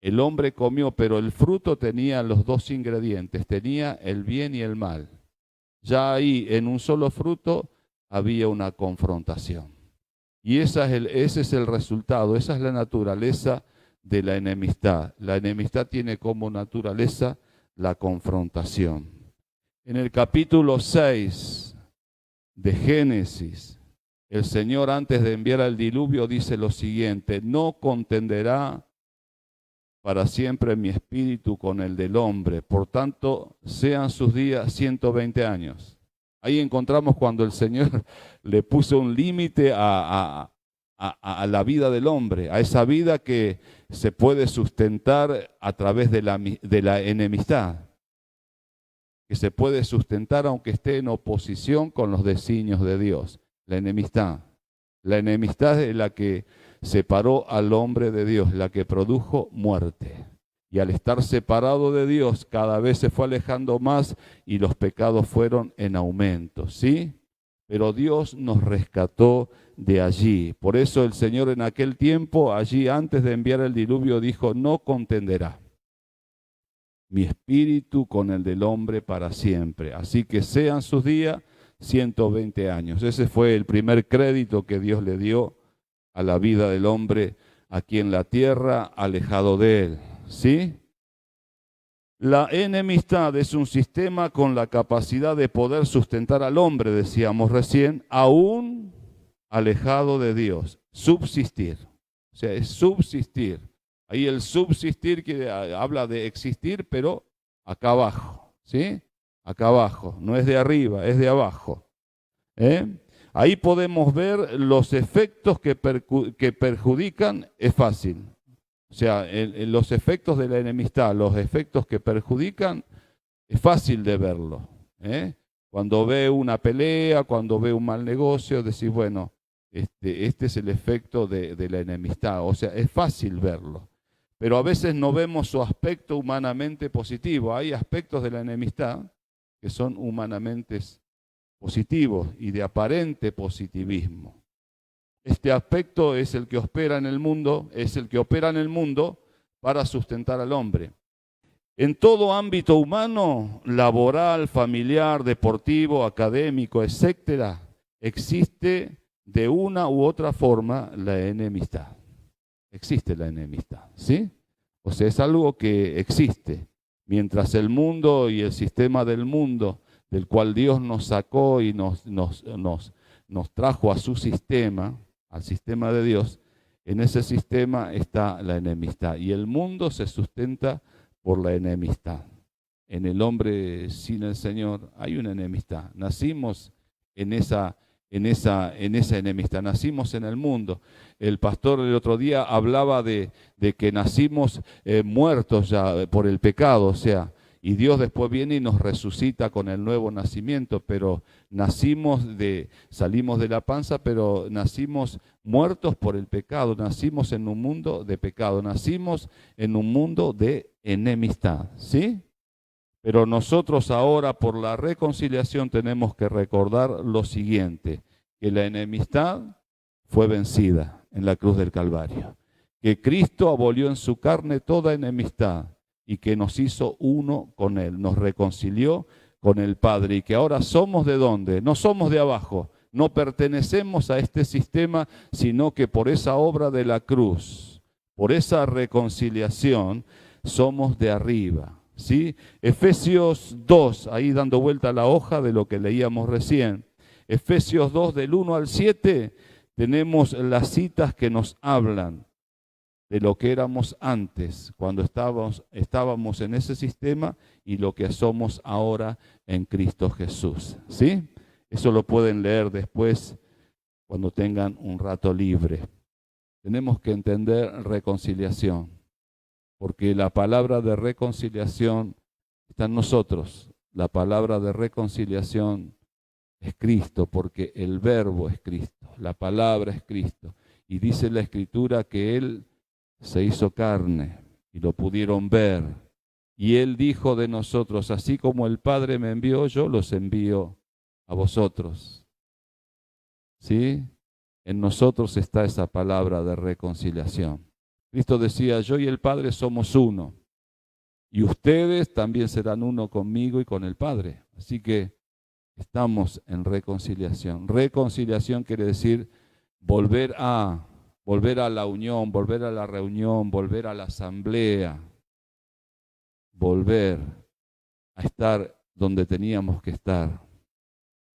el hombre comió, pero el fruto tenía los dos ingredientes, tenía el bien y el mal. Ya ahí, en un solo fruto, había una confrontación. Y ese es el resultado, esa es la naturaleza de la enemistad. La enemistad tiene como naturaleza la confrontación. En el capítulo 6 de Génesis, el Señor, antes de enviar al diluvio, dice lo siguiente: no contenderá para siempre mi espíritu con el del hombre, por tanto sean sus días 120 años. Ahí encontramos cuando el Señor le puso un límite a la vida del hombre, a esa vida que se puede sustentar a través de la enemistad, que se puede sustentar aunque esté en oposición con los designios de Dios. La enemistad. La enemistad es la que separó al hombre de Dios, la que produjo muerte. Y al estar separado de Dios, cada vez se fue alejando más y los pecados fueron en aumento, ¿sí? Pero Dios nos rescató de allí. Por eso el Señor en aquel tiempo, allí antes de enviar el diluvio, dijo: no contenderá mi espíritu con el del hombre para siempre. Así que sean sus días 120 años. Ese fue el primer crédito que Dios le dio a la vida del hombre aquí en la tierra, alejado de él. ¿Sí? La enemistad es un sistema con la capacidad de poder sustentar al hombre, decíamos recién, aún alejado de Dios. Subsistir. O sea, es subsistir. Ahí el subsistir que habla de existir, pero acá abajo. ¿Sí? Acá abajo. No es de arriba, es de abajo. Ahí podemos ver los efectos que perjudican, es fácil. O sea, los efectos de la enemistad, los efectos que perjudican, es fácil de verlo. Cuando ve una pelea, cuando ve un mal negocio, decís, bueno, Este es el efecto de la enemistad. O sea, es fácil verlo, pero a veces no vemos su aspecto humanamente positivo. Hay aspectos de la enemistad que son humanamente positivos y de aparente positivismo. Este aspecto es el que opera en el mundo, para sustentar al hombre. En todo ámbito humano, laboral, familiar, deportivo, académico, etcétera, existe de una u otra forma la enemistad. Existe la enemistad, ¿sí? O sea, es algo que existe. Mientras el mundo y el sistema del mundo, del cual Dios nos sacó y nos trajo a su sistema, al sistema de Dios, en ese sistema está la enemistad. Y el mundo se sustenta por la enemistad. En el hombre sin el Señor hay una enemistad. Nacimos en esa enemistad, nacimos en el mundo. El pastor el otro día hablaba de que nacimos muertos ya por el pecado, o sea, y Dios después viene y nos resucita con el nuevo nacimiento, pero salimos de la panza, pero nacimos muertos por el pecado, nacimos en un mundo de pecado, nacimos en un mundo de enemistad, ¿sí? Pero nosotros ahora por la reconciliación tenemos que recordar lo siguiente, que la enemistad fue vencida en la cruz del Calvario, que Cristo abolió en su carne toda enemistad y que nos hizo uno con Él, nos reconcilió con el Padre y que ahora somos ¿de dónde? No somos de abajo, no pertenecemos a este sistema, sino que por esa obra de la cruz, por esa reconciliación, somos de arriba. ¿Sí? Efesios 2, ahí dando vuelta a la hoja de lo que leíamos recién. Efesios 2 del 1 al 7 tenemos las citas que nos hablan de lo que éramos antes, cuando estábamos en ese sistema y lo que somos ahora en Cristo Jesús. ¿Sí? Eso lo pueden leer después cuando tengan un rato libre. Tenemos que entender reconciliación, porque la palabra de reconciliación está en nosotros. La palabra de reconciliación es Cristo, porque el verbo es Cristo, la palabra es Cristo. Y dice la Escritura que Él se hizo carne y lo pudieron ver. Y Él dijo de nosotros, así como el Padre me envió, yo los envío a vosotros. ¿Sí? En nosotros está esa palabra de reconciliación. Cristo decía, yo y el Padre somos uno, y ustedes también serán uno conmigo y con el Padre. Así que estamos en reconciliación. Reconciliación quiere decir volver a la unión, volver a la reunión, volver a la asamblea, volver a estar donde teníamos que estar.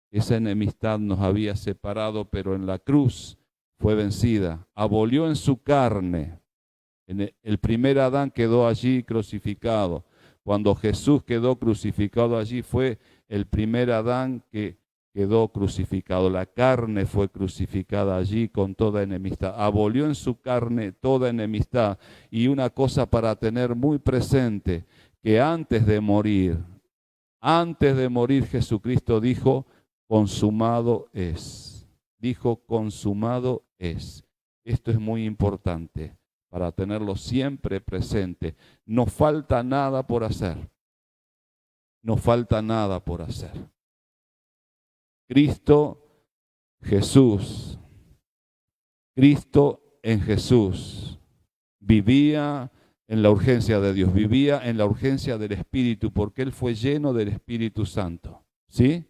Esa enemistad nos había separado, pero en la cruz fue vencida. Abolió en su carne. El primer Adán quedó allí crucificado. Cuando Jesús quedó crucificado allí, fue el primer Adán que quedó crucificado. La carne fue crucificada allí con toda enemistad. Abolió en su carne toda enemistad. Y una cosa para tener muy presente, que antes de morir Jesucristo dijo, consumado es. Dijo, consumado es. Esto es muy importante para tenerlo siempre presente. No falta nada por hacer. No falta nada por hacer. Cristo en Jesús vivía en la urgencia de Dios, vivía en la urgencia del Espíritu, porque Él fue lleno del Espíritu Santo, ¿sí?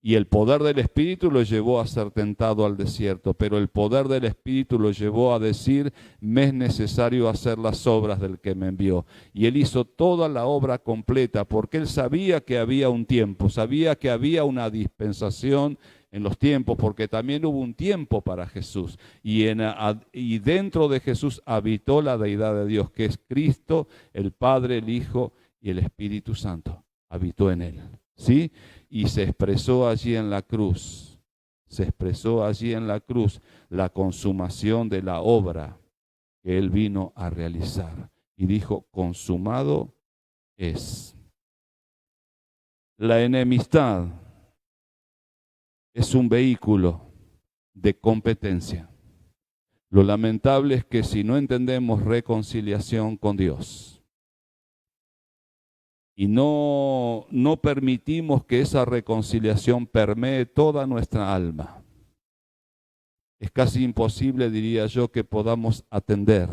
Y el poder del Espíritu lo llevó a ser tentado al desierto, pero el poder del Espíritu lo llevó a decir, me es necesario hacer las obras del que me envió. Y Él hizo toda la obra completa, porque Él sabía que había un tiempo, sabía que había una dispensación en los tiempos, porque también hubo un tiempo para Jesús. Y dentro de Jesús habitó la deidad de Dios, que es Cristo, el Padre, el Hijo y el Espíritu Santo. Habitó en Él, ¿sí? Y se expresó allí en la cruz. Se expresó allí en la cruz la consumación de la obra que Él vino a realizar. Y dijo, consumado es. La enemistad es un vehículo de competencia. Lo lamentable es que si no entendemos reconciliación con Dios y no permitimos que esa reconciliación permee toda nuestra alma, es casi imposible, diría yo, que podamos atender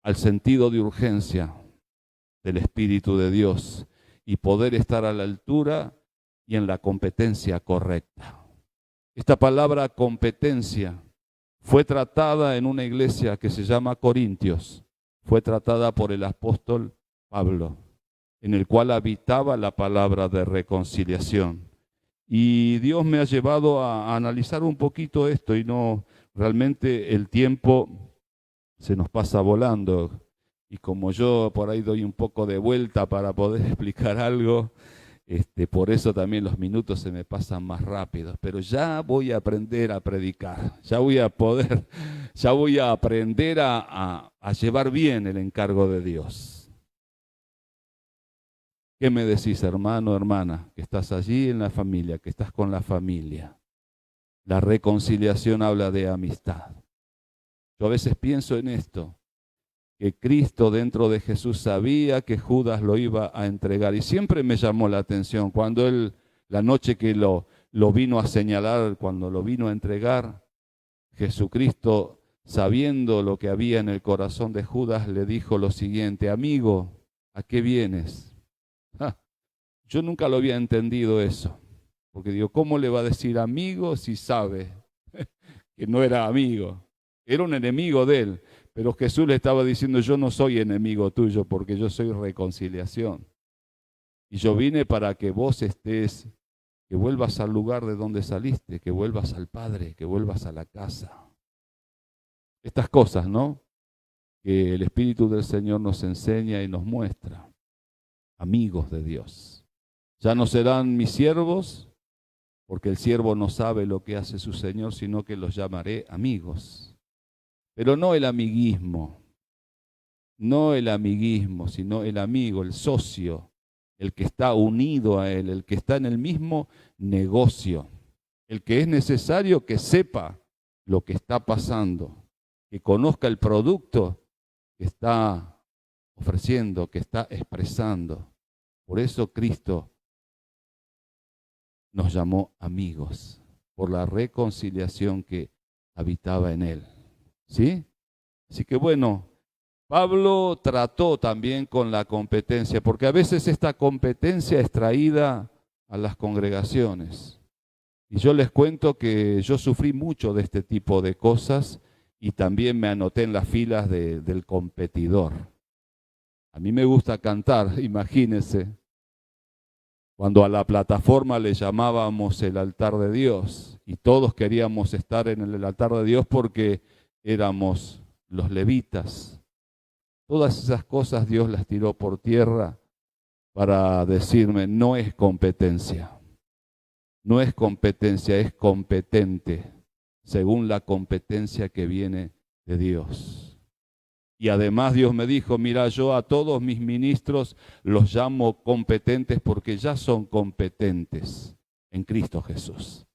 al sentido de urgencia del Espíritu de Dios y poder estar a la altura y en la competencia correcta. Esta palabra competencia fue tratada en una iglesia que se llama Corintios, fue tratada por el apóstol Pablo, en el cual habitaba la palabra de reconciliación. Y Dios me ha llevado a analizar un poquito esto y no, realmente el tiempo se nos pasa volando. Y como yo por ahí doy un poco de vuelta para poder explicar algo, por eso también los minutos se me pasan más rápidos. Pero ya voy a aprender a predicar, ya voy a aprender a llevar bien el encargo de Dios. ¿Qué me decís, hermano, hermana? Que estás allí en la familia, que estás con la familia. La reconciliación habla de amistad. Yo a veces pienso en esto, que Cristo dentro de Jesús sabía que Judas lo iba a entregar. Y siempre me llamó la atención cuando él, la noche que lo vino a señalar, cuando lo vino a entregar, Jesucristo, sabiendo lo que había en el corazón de Judas, le dijo lo siguiente: amigo, ¿a qué vienes? Yo nunca lo había entendido eso, porque digo, ¿cómo le va a decir amigo si sabe que no era amigo? Era un enemigo de él, pero Jesús le estaba diciendo, yo no soy enemigo tuyo porque yo soy reconciliación. Y yo vine para que vos estés, que vuelvas al lugar de donde saliste, que vuelvas al Padre, que vuelvas a la casa. Estas cosas, ¿no? Que el Espíritu del Señor nos enseña y nos muestra. Amigos de Dios. Ya no serán mis siervos, porque el siervo no sabe lo que hace su Señor, sino que los llamaré amigos. Pero no el amiguismo, sino el amigo, el socio, el que está unido a Él, el que está en el mismo negocio, el que es necesario que sepa lo que está pasando, que conozca el producto que está ofreciendo, que está expresando. Por eso Cristo nos llamó amigos, por la reconciliación que habitaba en Él. ¿Sí? Así que bueno, Pablo trató también con la competencia, porque a veces esta competencia es traída a las congregaciones. Y yo les cuento que yo sufrí mucho de este tipo de cosas y también me anoté en las filas del competidor. A mí me gusta cantar, imagínense, cuando a la plataforma le llamábamos el altar de Dios y todos queríamos estar en el altar de Dios porque éramos los levitas. Todas esas cosas Dios las tiró por tierra para decirme, no es competencia. No es competencia, es competente, según la competencia que viene de Dios. Y además Dios me dijo, mira, yo a todos mis ministros los llamo competentes porque ya son competentes en Cristo Jesús.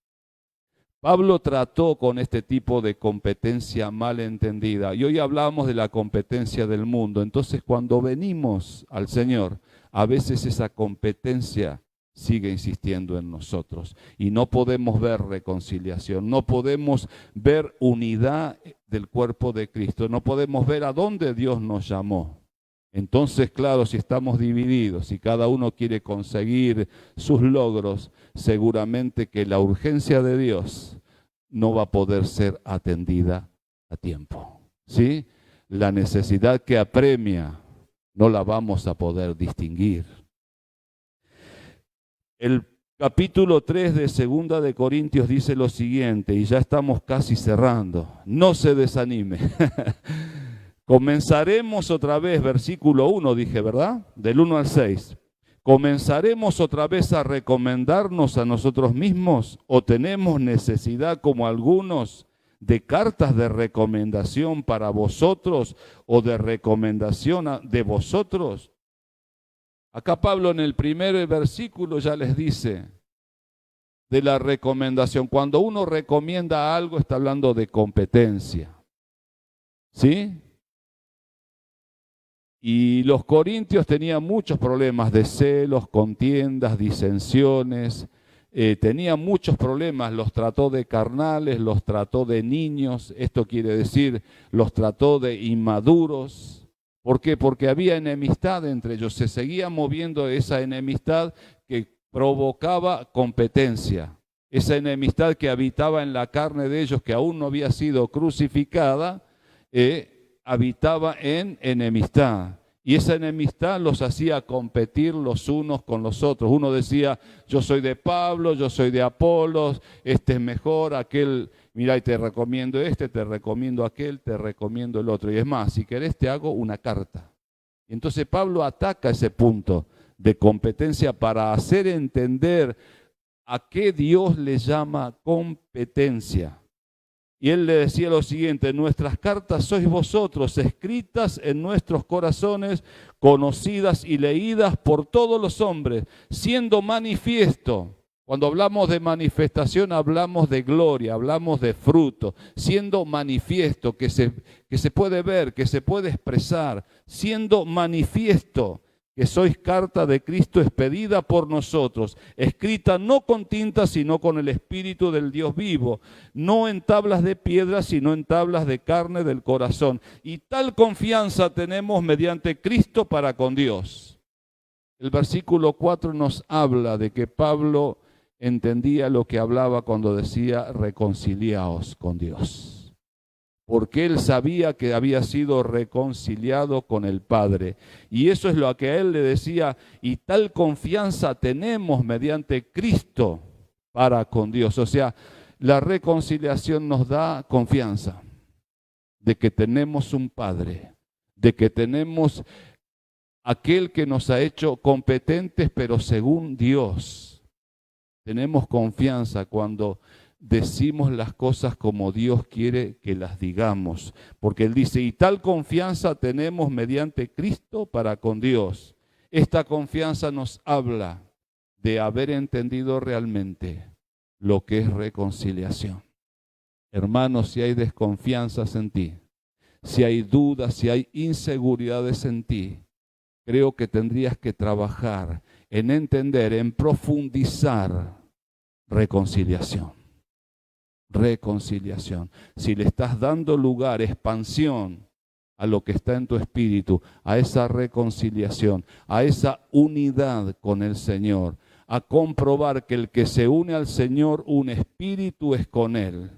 Pablo trató con este tipo de competencia mal entendida y hoy hablamos de la competencia del mundo. Entonces cuando venimos al Señor, a veces esa competencia sigue insistiendo en nosotros y no podemos ver reconciliación, no podemos ver unidad del cuerpo de Cristo, no podemos ver a dónde Dios nos llamó. Entonces, claro, si estamos divididos, si cada uno quiere conseguir sus logros, seguramente que la urgencia de Dios no va a poder ser atendida a tiempo. ¿Sí? La necesidad que apremia no la vamos a poder distinguir. El capítulo 3 de 2 de Corintios dice lo siguiente, y ya estamos casi cerrando. No se desanime. Comenzaremos otra vez, versículo 1 dije, ¿verdad? Del 1 al 6. ¿Comenzaremos otra vez a recomendarnos a nosotros mismos o tenemos necesidad como algunos de cartas de recomendación para vosotros o de recomendación de vosotros? Acá Pablo en el primer versículo ya les dice, de la recomendación. Cuando uno recomienda algo, está hablando de competencia. ¿Sí? Y los corintios tenían muchos problemas de celos, contiendas, disensiones. Tenían muchos problemas, los trató de carnales, los trató de niños, esto quiere decir, los trató de inmaduros. ¿Por qué? Porque había enemistad entre ellos, se seguía moviendo esa enemistad que provocaba competencia. Esa enemistad que habitaba en la carne de ellos, que aún no había sido crucificada, habitaba en enemistad. Y esa enemistad los hacía competir los unos con los otros. Uno decía, yo soy de Pablo, yo soy de Apolos, este es mejor, aquel, mira, y te recomiendo este, te recomiendo aquel, te recomiendo el otro. Y es más, si querés te hago una carta. Y entonces Pablo ataca ese punto de competencia para hacer entender a qué Dios le llama competencia. Y él le decía lo siguiente, nuestras cartas sois vosotros, escritas en nuestros corazones, conocidas y leídas por todos los hombres, siendo manifiesto. Cuando hablamos de manifestación, hablamos de gloria, hablamos de fruto, siendo manifiesto, que se puede ver, que se puede expresar, siendo manifiesto. Que sois carta de Cristo expedida por nosotros, escrita no con tinta, sino con el Espíritu del Dios vivo, no en tablas de piedra, sino en tablas de carne del corazón. Y tal confianza tenemos mediante Cristo para con Dios. El versículo 4 nos habla de que Pablo entendía lo que hablaba cuando decía reconciliaos con Dios. Porque él sabía que había sido reconciliado con el Padre. Y eso es lo que a él le decía, y tal confianza tenemos mediante Cristo para con Dios. O sea, la reconciliación nos da confianza de que tenemos un Padre, de que tenemos aquel que nos ha hecho competentes, pero según Dios. Tenemos confianza cuando decimos las cosas como Dios quiere que las digamos, porque Él dice, y tal confianza tenemos mediante Cristo para con Dios. Esta confianza nos habla de haber entendido realmente lo que es reconciliación. Hermanos, si hay desconfianzas en ti, si hay dudas, si hay inseguridades en ti, creo que tendrías que trabajar en entender, en profundizar reconciliación. Reconciliación. Si le estás dando lugar, expansión a lo que está en tu espíritu, a esa reconciliación, a esa unidad con el Señor, a comprobar que el que se une al Señor, un espíritu es con Él,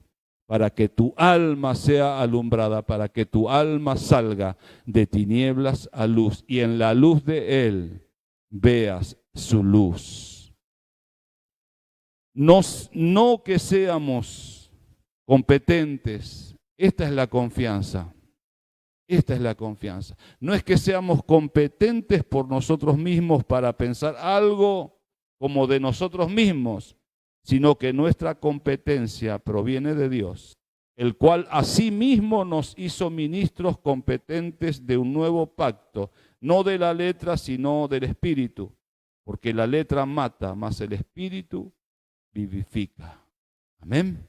para que tu alma sea alumbrada, para que tu alma salga de tinieblas a luz y en la luz de Él veas su luz. No que seamos competentes, esta es la confianza, esta es la confianza. No es que seamos competentes por nosotros mismos para pensar algo como de nosotros mismos, sino que nuestra competencia proviene de Dios, el cual asimismo nos hizo ministros competentes de un nuevo pacto, no de la letra, sino del Espíritu, porque la letra mata, mas el Espíritu vivifica. Amén.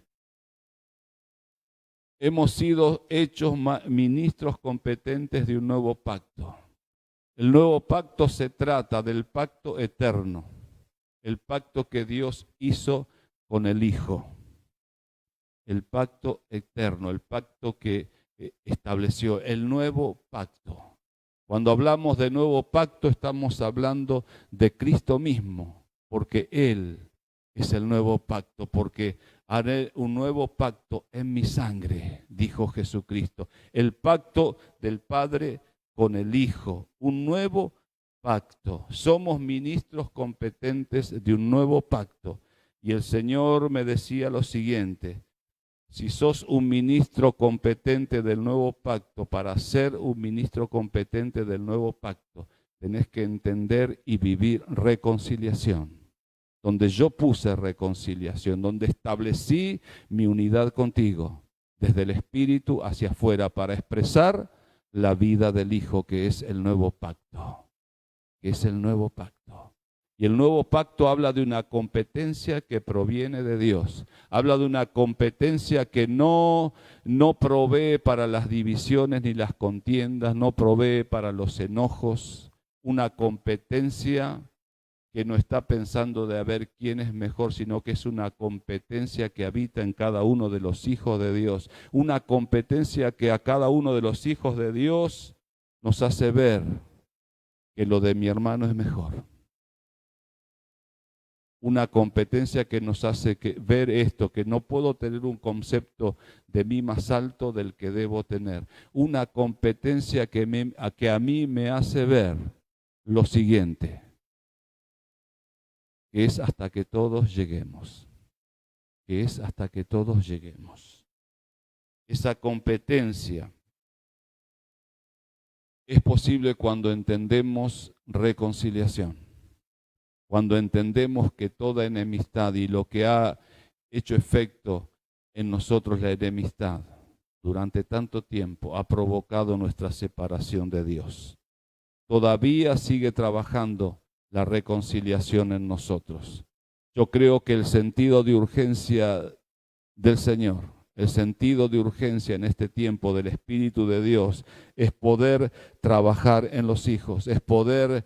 Hemos sido hechos ministros competentes de un nuevo pacto. El nuevo pacto se trata del pacto eterno, el pacto que Dios hizo con el Hijo, el pacto eterno, el pacto que estableció, el nuevo pacto. Cuando hablamos de nuevo pacto estamos hablando de Cristo mismo, porque Él es el nuevo pacto, porque haré un nuevo pacto en mi sangre, dijo Jesucristo. El pacto del Padre con el Hijo, un nuevo pacto. Somos ministros competentes de un nuevo pacto. Y el Señor me decía lo siguiente, si sos un ministro competente del nuevo pacto, para ser un ministro competente del nuevo pacto, tenés que entender y vivir reconciliación. Donde yo puse reconciliación, donde establecí mi unidad contigo, desde el Espíritu hacia afuera, para expresar la vida del Hijo, que es el nuevo pacto, que es el nuevo pacto. Y el nuevo pacto habla de una competencia que proviene de Dios. Habla de una competencia que no provee para las divisiones ni las contiendas, no provee para los enojos. Una competencia que no está pensando de a ver quién es mejor, sino que es una competencia que habita en cada uno de los hijos de Dios. Una competencia que a cada uno de los hijos de Dios nos hace ver que lo de mi hermano es mejor. Una competencia que nos hace ver esto, que no puedo tener un concepto de mí más alto del que debo tener. Una competencia que a mí me hace ver lo siguiente, que es hasta que todos lleguemos. Que es hasta que todos lleguemos. Esa competencia es posible cuando entendemos reconciliación. Cuando entendemos que toda enemistad y lo que ha hecho efecto en nosotros la enemistad durante tanto tiempo ha provocado nuestra separación de Dios. Todavía sigue trabajando la reconciliación en nosotros. Yo creo que el sentido de urgencia del Señor, el sentido de urgencia en este tiempo del Espíritu de Dios es poder trabajar en los hijos, es poder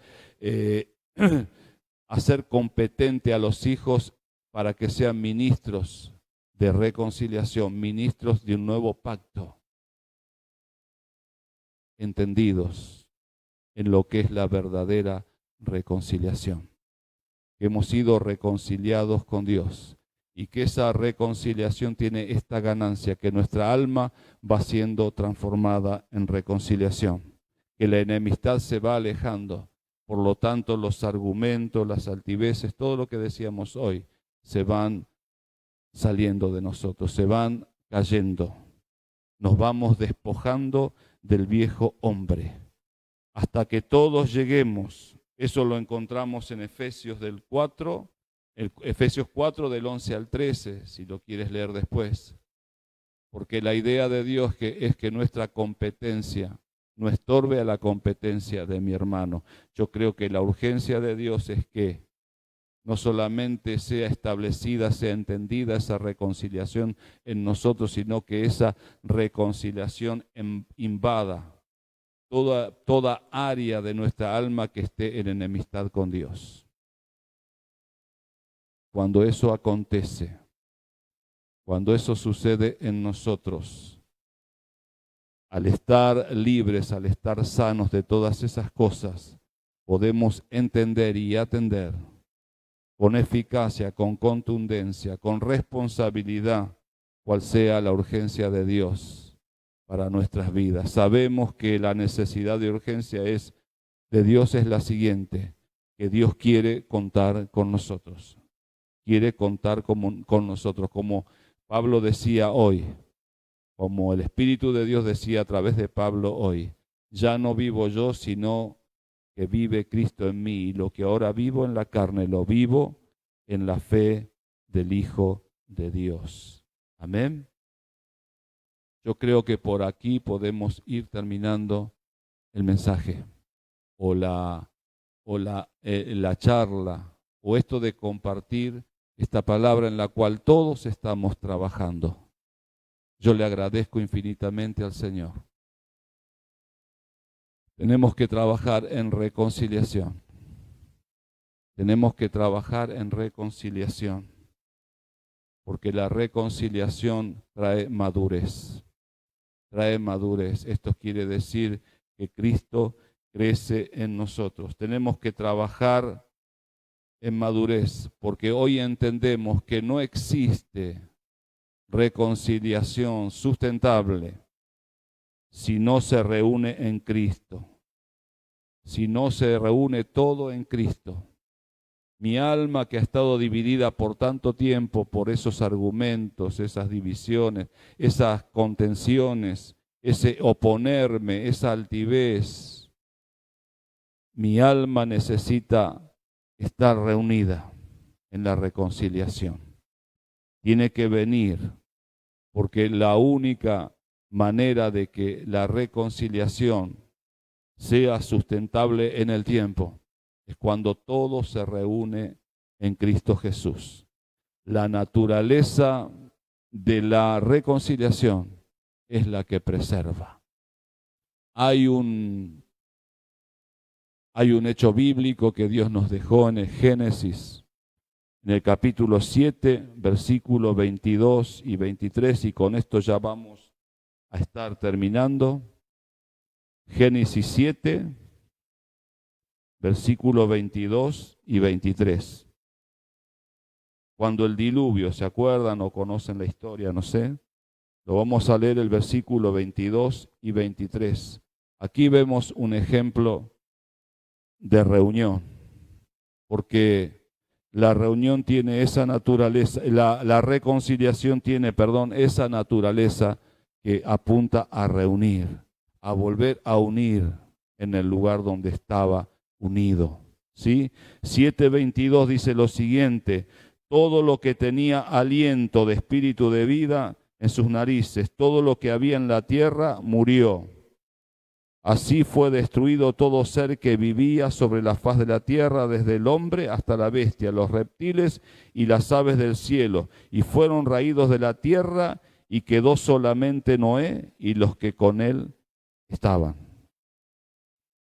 hacer competente a los hijos para que sean ministros de reconciliación, ministros de un nuevo pacto, entendidos en lo que es la verdadera reconciliación. Que hemos sido reconciliados con Dios y que esa reconciliación tiene esta ganancia, que nuestra alma va siendo transformada en reconciliación, que la enemistad se va alejando. Por lo tanto, los argumentos, las altiveces, todo lo que decíamos hoy, se van saliendo de nosotros, se van cayendo. Nos vamos despojando del viejo hombre. Hasta que todos lleguemos, eso lo encontramos en Efesios 4, del 11 al 13, si lo quieres leer después. Porque la idea de Dios es que nuestra competencia no estorbe a la competencia de mi hermano. Yo creo que la urgencia de Dios es que no solamente sea establecida, sea entendida esa reconciliación en nosotros, sino que esa reconciliación invada toda área de nuestra alma que esté en enemistad con Dios. Cuando eso acontece, cuando eso sucede en nosotros, al estar libres, al estar sanos de todas esas cosas, podemos entender y atender con eficacia, con contundencia, con responsabilidad, cual sea la urgencia de Dios para nuestras vidas. Sabemos que la necesidad de urgencia de Dios es la siguiente, que Dios quiere contar con nosotros. Quiere contar con nosotros, como Pablo decía hoy. Como el Espíritu de Dios decía a través de Pablo hoy, ya no vivo yo, sino que vive Cristo en mí. Y lo que ahora vivo en la carne, lo vivo en la fe del Hijo de Dios. Amén. Yo creo que por aquí podemos ir terminando el mensaje, o la charla, o esto de compartir esta palabra en la cual todos estamos trabajando. Yo le agradezco infinitamente al Señor. Tenemos que trabajar en reconciliación. Tenemos que trabajar en reconciliación. Porque la reconciliación trae madurez. Trae madurez. Esto quiere decir que Cristo crece en nosotros. Tenemos que trabajar en madurez, porque hoy entendemos que no existe reconciliación sustentable si no se reúne en Cristo, si no se reúne todo en Cristo. Mi alma, que ha estado dividida por tanto tiempo por esos argumentos, esas divisiones, esas contenciones, ese oponerme, esa altivez, mi alma necesita estar reunida en la reconciliación. Tiene que venir, porque la única manera de que la reconciliación sea sustentable en el tiempo Es cuando todo se reúne en Cristo Jesús. La naturaleza de la reconciliación es la que preserva. Hay un hecho bíblico que Dios nos dejó en el Génesis, en el capítulo 7, versículos 22 y 23, y con esto ya vamos a estar terminando. Génesis 7, versículos 22 y 23. Cuando el diluvio, ¿se acuerdan o conocen la historia? No sé. Lo vamos a leer el versículo 22 y 23. Aquí vemos un ejemplo de reunión, porque la reunión tiene esa naturaleza, la reconciliación tiene, esa naturaleza que apunta a reunir, a volver a unir en el lugar donde estaba unido. ¿Sí? 7:22 dice lo siguiente: todo lo que tenía aliento de espíritu de vida en sus narices, todo lo que había en la tierra murió. Así fue destruido todo ser que vivía sobre la faz de la tierra, desde el hombre hasta la bestia, los reptiles y las aves del cielo, y fueron raídos de la tierra, y quedó solamente Noé y los que con él estaban.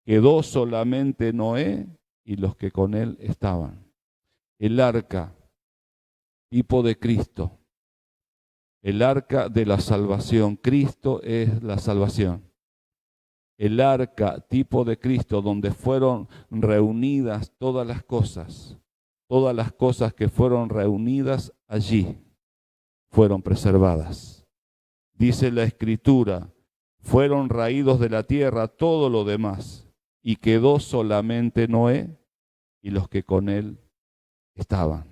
Quedó solamente Noé y los que con él estaban. El arca, tipo de Cristo. El arca de la salvación. Cristo es la salvación. El arca, tipo de Cristo, donde fueron reunidas todas las cosas que fueron reunidas allí, fueron preservadas. Dice la Escritura, fueron raídos de la tierra todo lo demás, y quedó solamente Noé y los que con él estaban.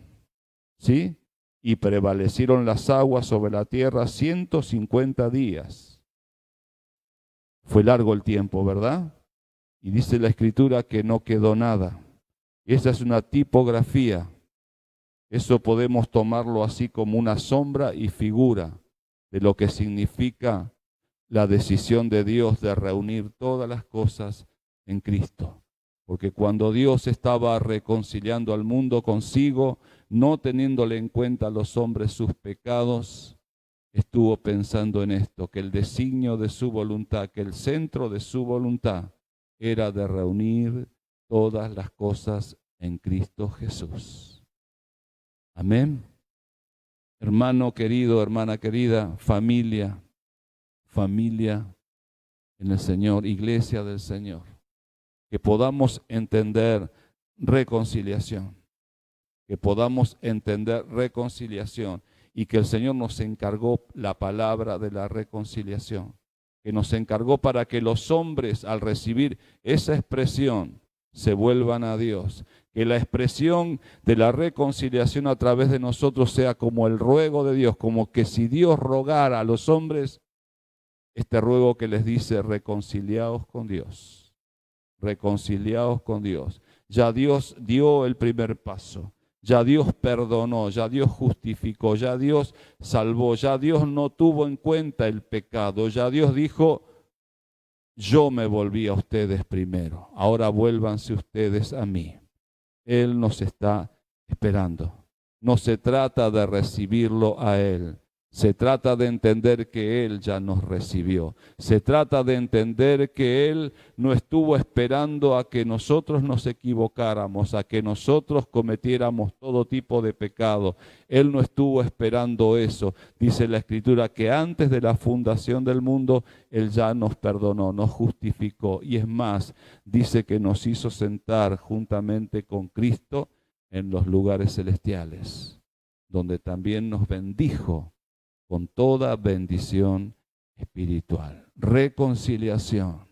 ¿Sí? Y prevalecieron las aguas sobre la tierra 150 días. Fue largo el tiempo, ¿verdad? Y dice la Escritura que no quedó nada. Esa es una tipografía. Eso podemos tomarlo así como una sombra y figura de lo que significa la decisión de Dios de reunir todas las cosas en Cristo. Porque cuando Dios estaba reconciliando al mundo consigo, no teniéndole en cuenta a los hombres sus pecados, estuvo pensando en esto, que el designio de su voluntad, que el centro de su voluntad era de reunir todas las cosas en Cristo Jesús. Amén. Hermano querido, hermana querida, familia en el Señor, iglesia del Señor, que podamos entender reconciliación, y que el Señor nos encargó la palabra de la reconciliación, que nos encargó para que los hombres al recibir esa expresión se vuelvan a Dios, que la expresión de la reconciliación a través de nosotros sea como el ruego de Dios, como que si Dios rogara a los hombres, este ruego que les dice: reconciliaos con Dios, reconciliaos con Dios. Ya Dios dio el primer paso. Ya Dios perdonó, ya Dios justificó, ya Dios salvó, ya Dios no tuvo en cuenta el pecado, ya Dios dijo: yo me volví a ustedes primero, ahora vuélvanse ustedes a mí. Él nos está esperando. No se trata de recibirlo a Él, se trata de entender que Él ya nos recibió. Se trata de entender que Él no estuvo esperando a que nosotros nos equivocáramos, a que nosotros cometiéramos todo tipo de pecado. Él no estuvo esperando eso. Dice la Escritura que antes de la fundación del mundo, Él ya nos perdonó, nos justificó. Y es más, dice que nos hizo sentar juntamente con Cristo en los lugares celestiales, donde también nos bendijo con toda bendición espiritual. Reconciliación.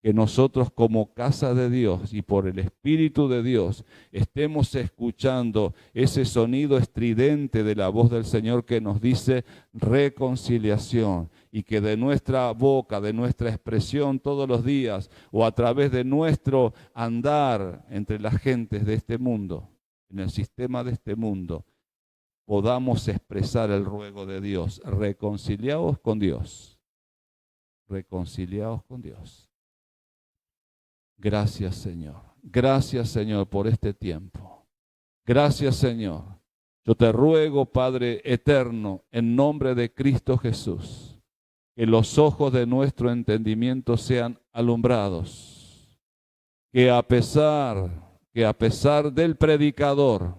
Que nosotros como casa de Dios y por el Espíritu de Dios estemos escuchando ese sonido estridente de la voz del Señor que nos dice reconciliación, y que de nuestra boca, de nuestra expresión todos los días o a través de nuestro andar entre las gentes de este mundo, en el sistema de este mundo, podamos expresar el ruego de Dios: reconciliaos con Dios. Reconciliaos con Dios. Gracias, Señor. Gracias, Señor, por este tiempo. Gracias, Señor. Yo te ruego, Padre eterno, en nombre de Cristo Jesús, que los ojos de nuestro entendimiento sean alumbrados, que a pesar del predicador,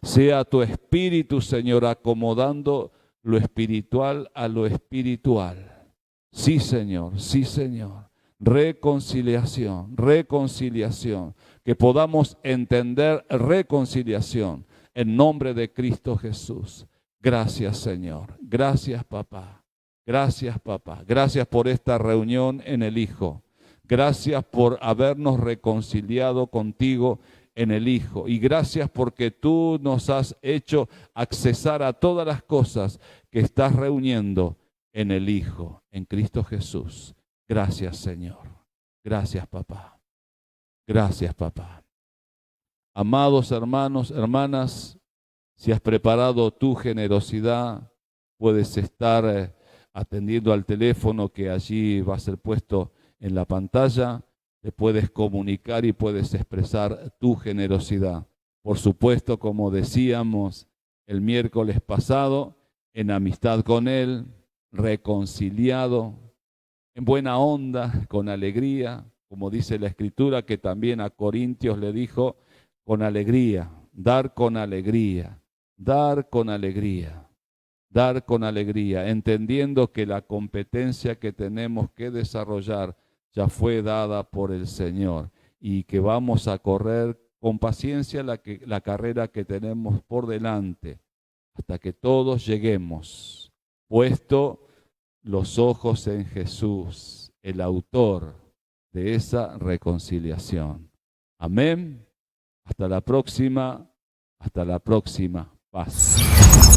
sea tu espíritu, Señor, acomodando lo espiritual a lo espiritual. Sí, Señor, sí, Señor. Reconciliación, reconciliación. Que podamos entender reconciliación en nombre de Cristo Jesús. Gracias, Señor. Gracias, papá. Gracias, papá. Gracias por esta reunión en el Hijo. Gracias por habernos reconciliado contigo en el Hijo. Y gracias porque tú nos has hecho accesar a todas las cosas que estás reuniendo en el Hijo, en Cristo Jesús. Gracias, Señor. Gracias, papá. Gracias, papá. Amados hermanos, hermanas, si has preparado tu generosidad, puedes estar atendiendo al teléfono que allí va a ser puesto en la pantalla. Te puedes comunicar y puedes expresar tu generosidad. Por supuesto, como decíamos el miércoles pasado, en amistad con Él, reconciliado, en buena onda, con alegría, como dice la Escritura, que también a Corintios le dijo, con alegría, dar con alegría, dar con alegría, dar con alegría, entendiendo que la competencia que tenemos que desarrollar ya fue dada por el Señor y que vamos a correr con paciencia la carrera que tenemos por delante hasta que todos lleguemos, puesto los ojos en Jesús, el autor de esa reconciliación. Amén. Hasta la próxima. Paz.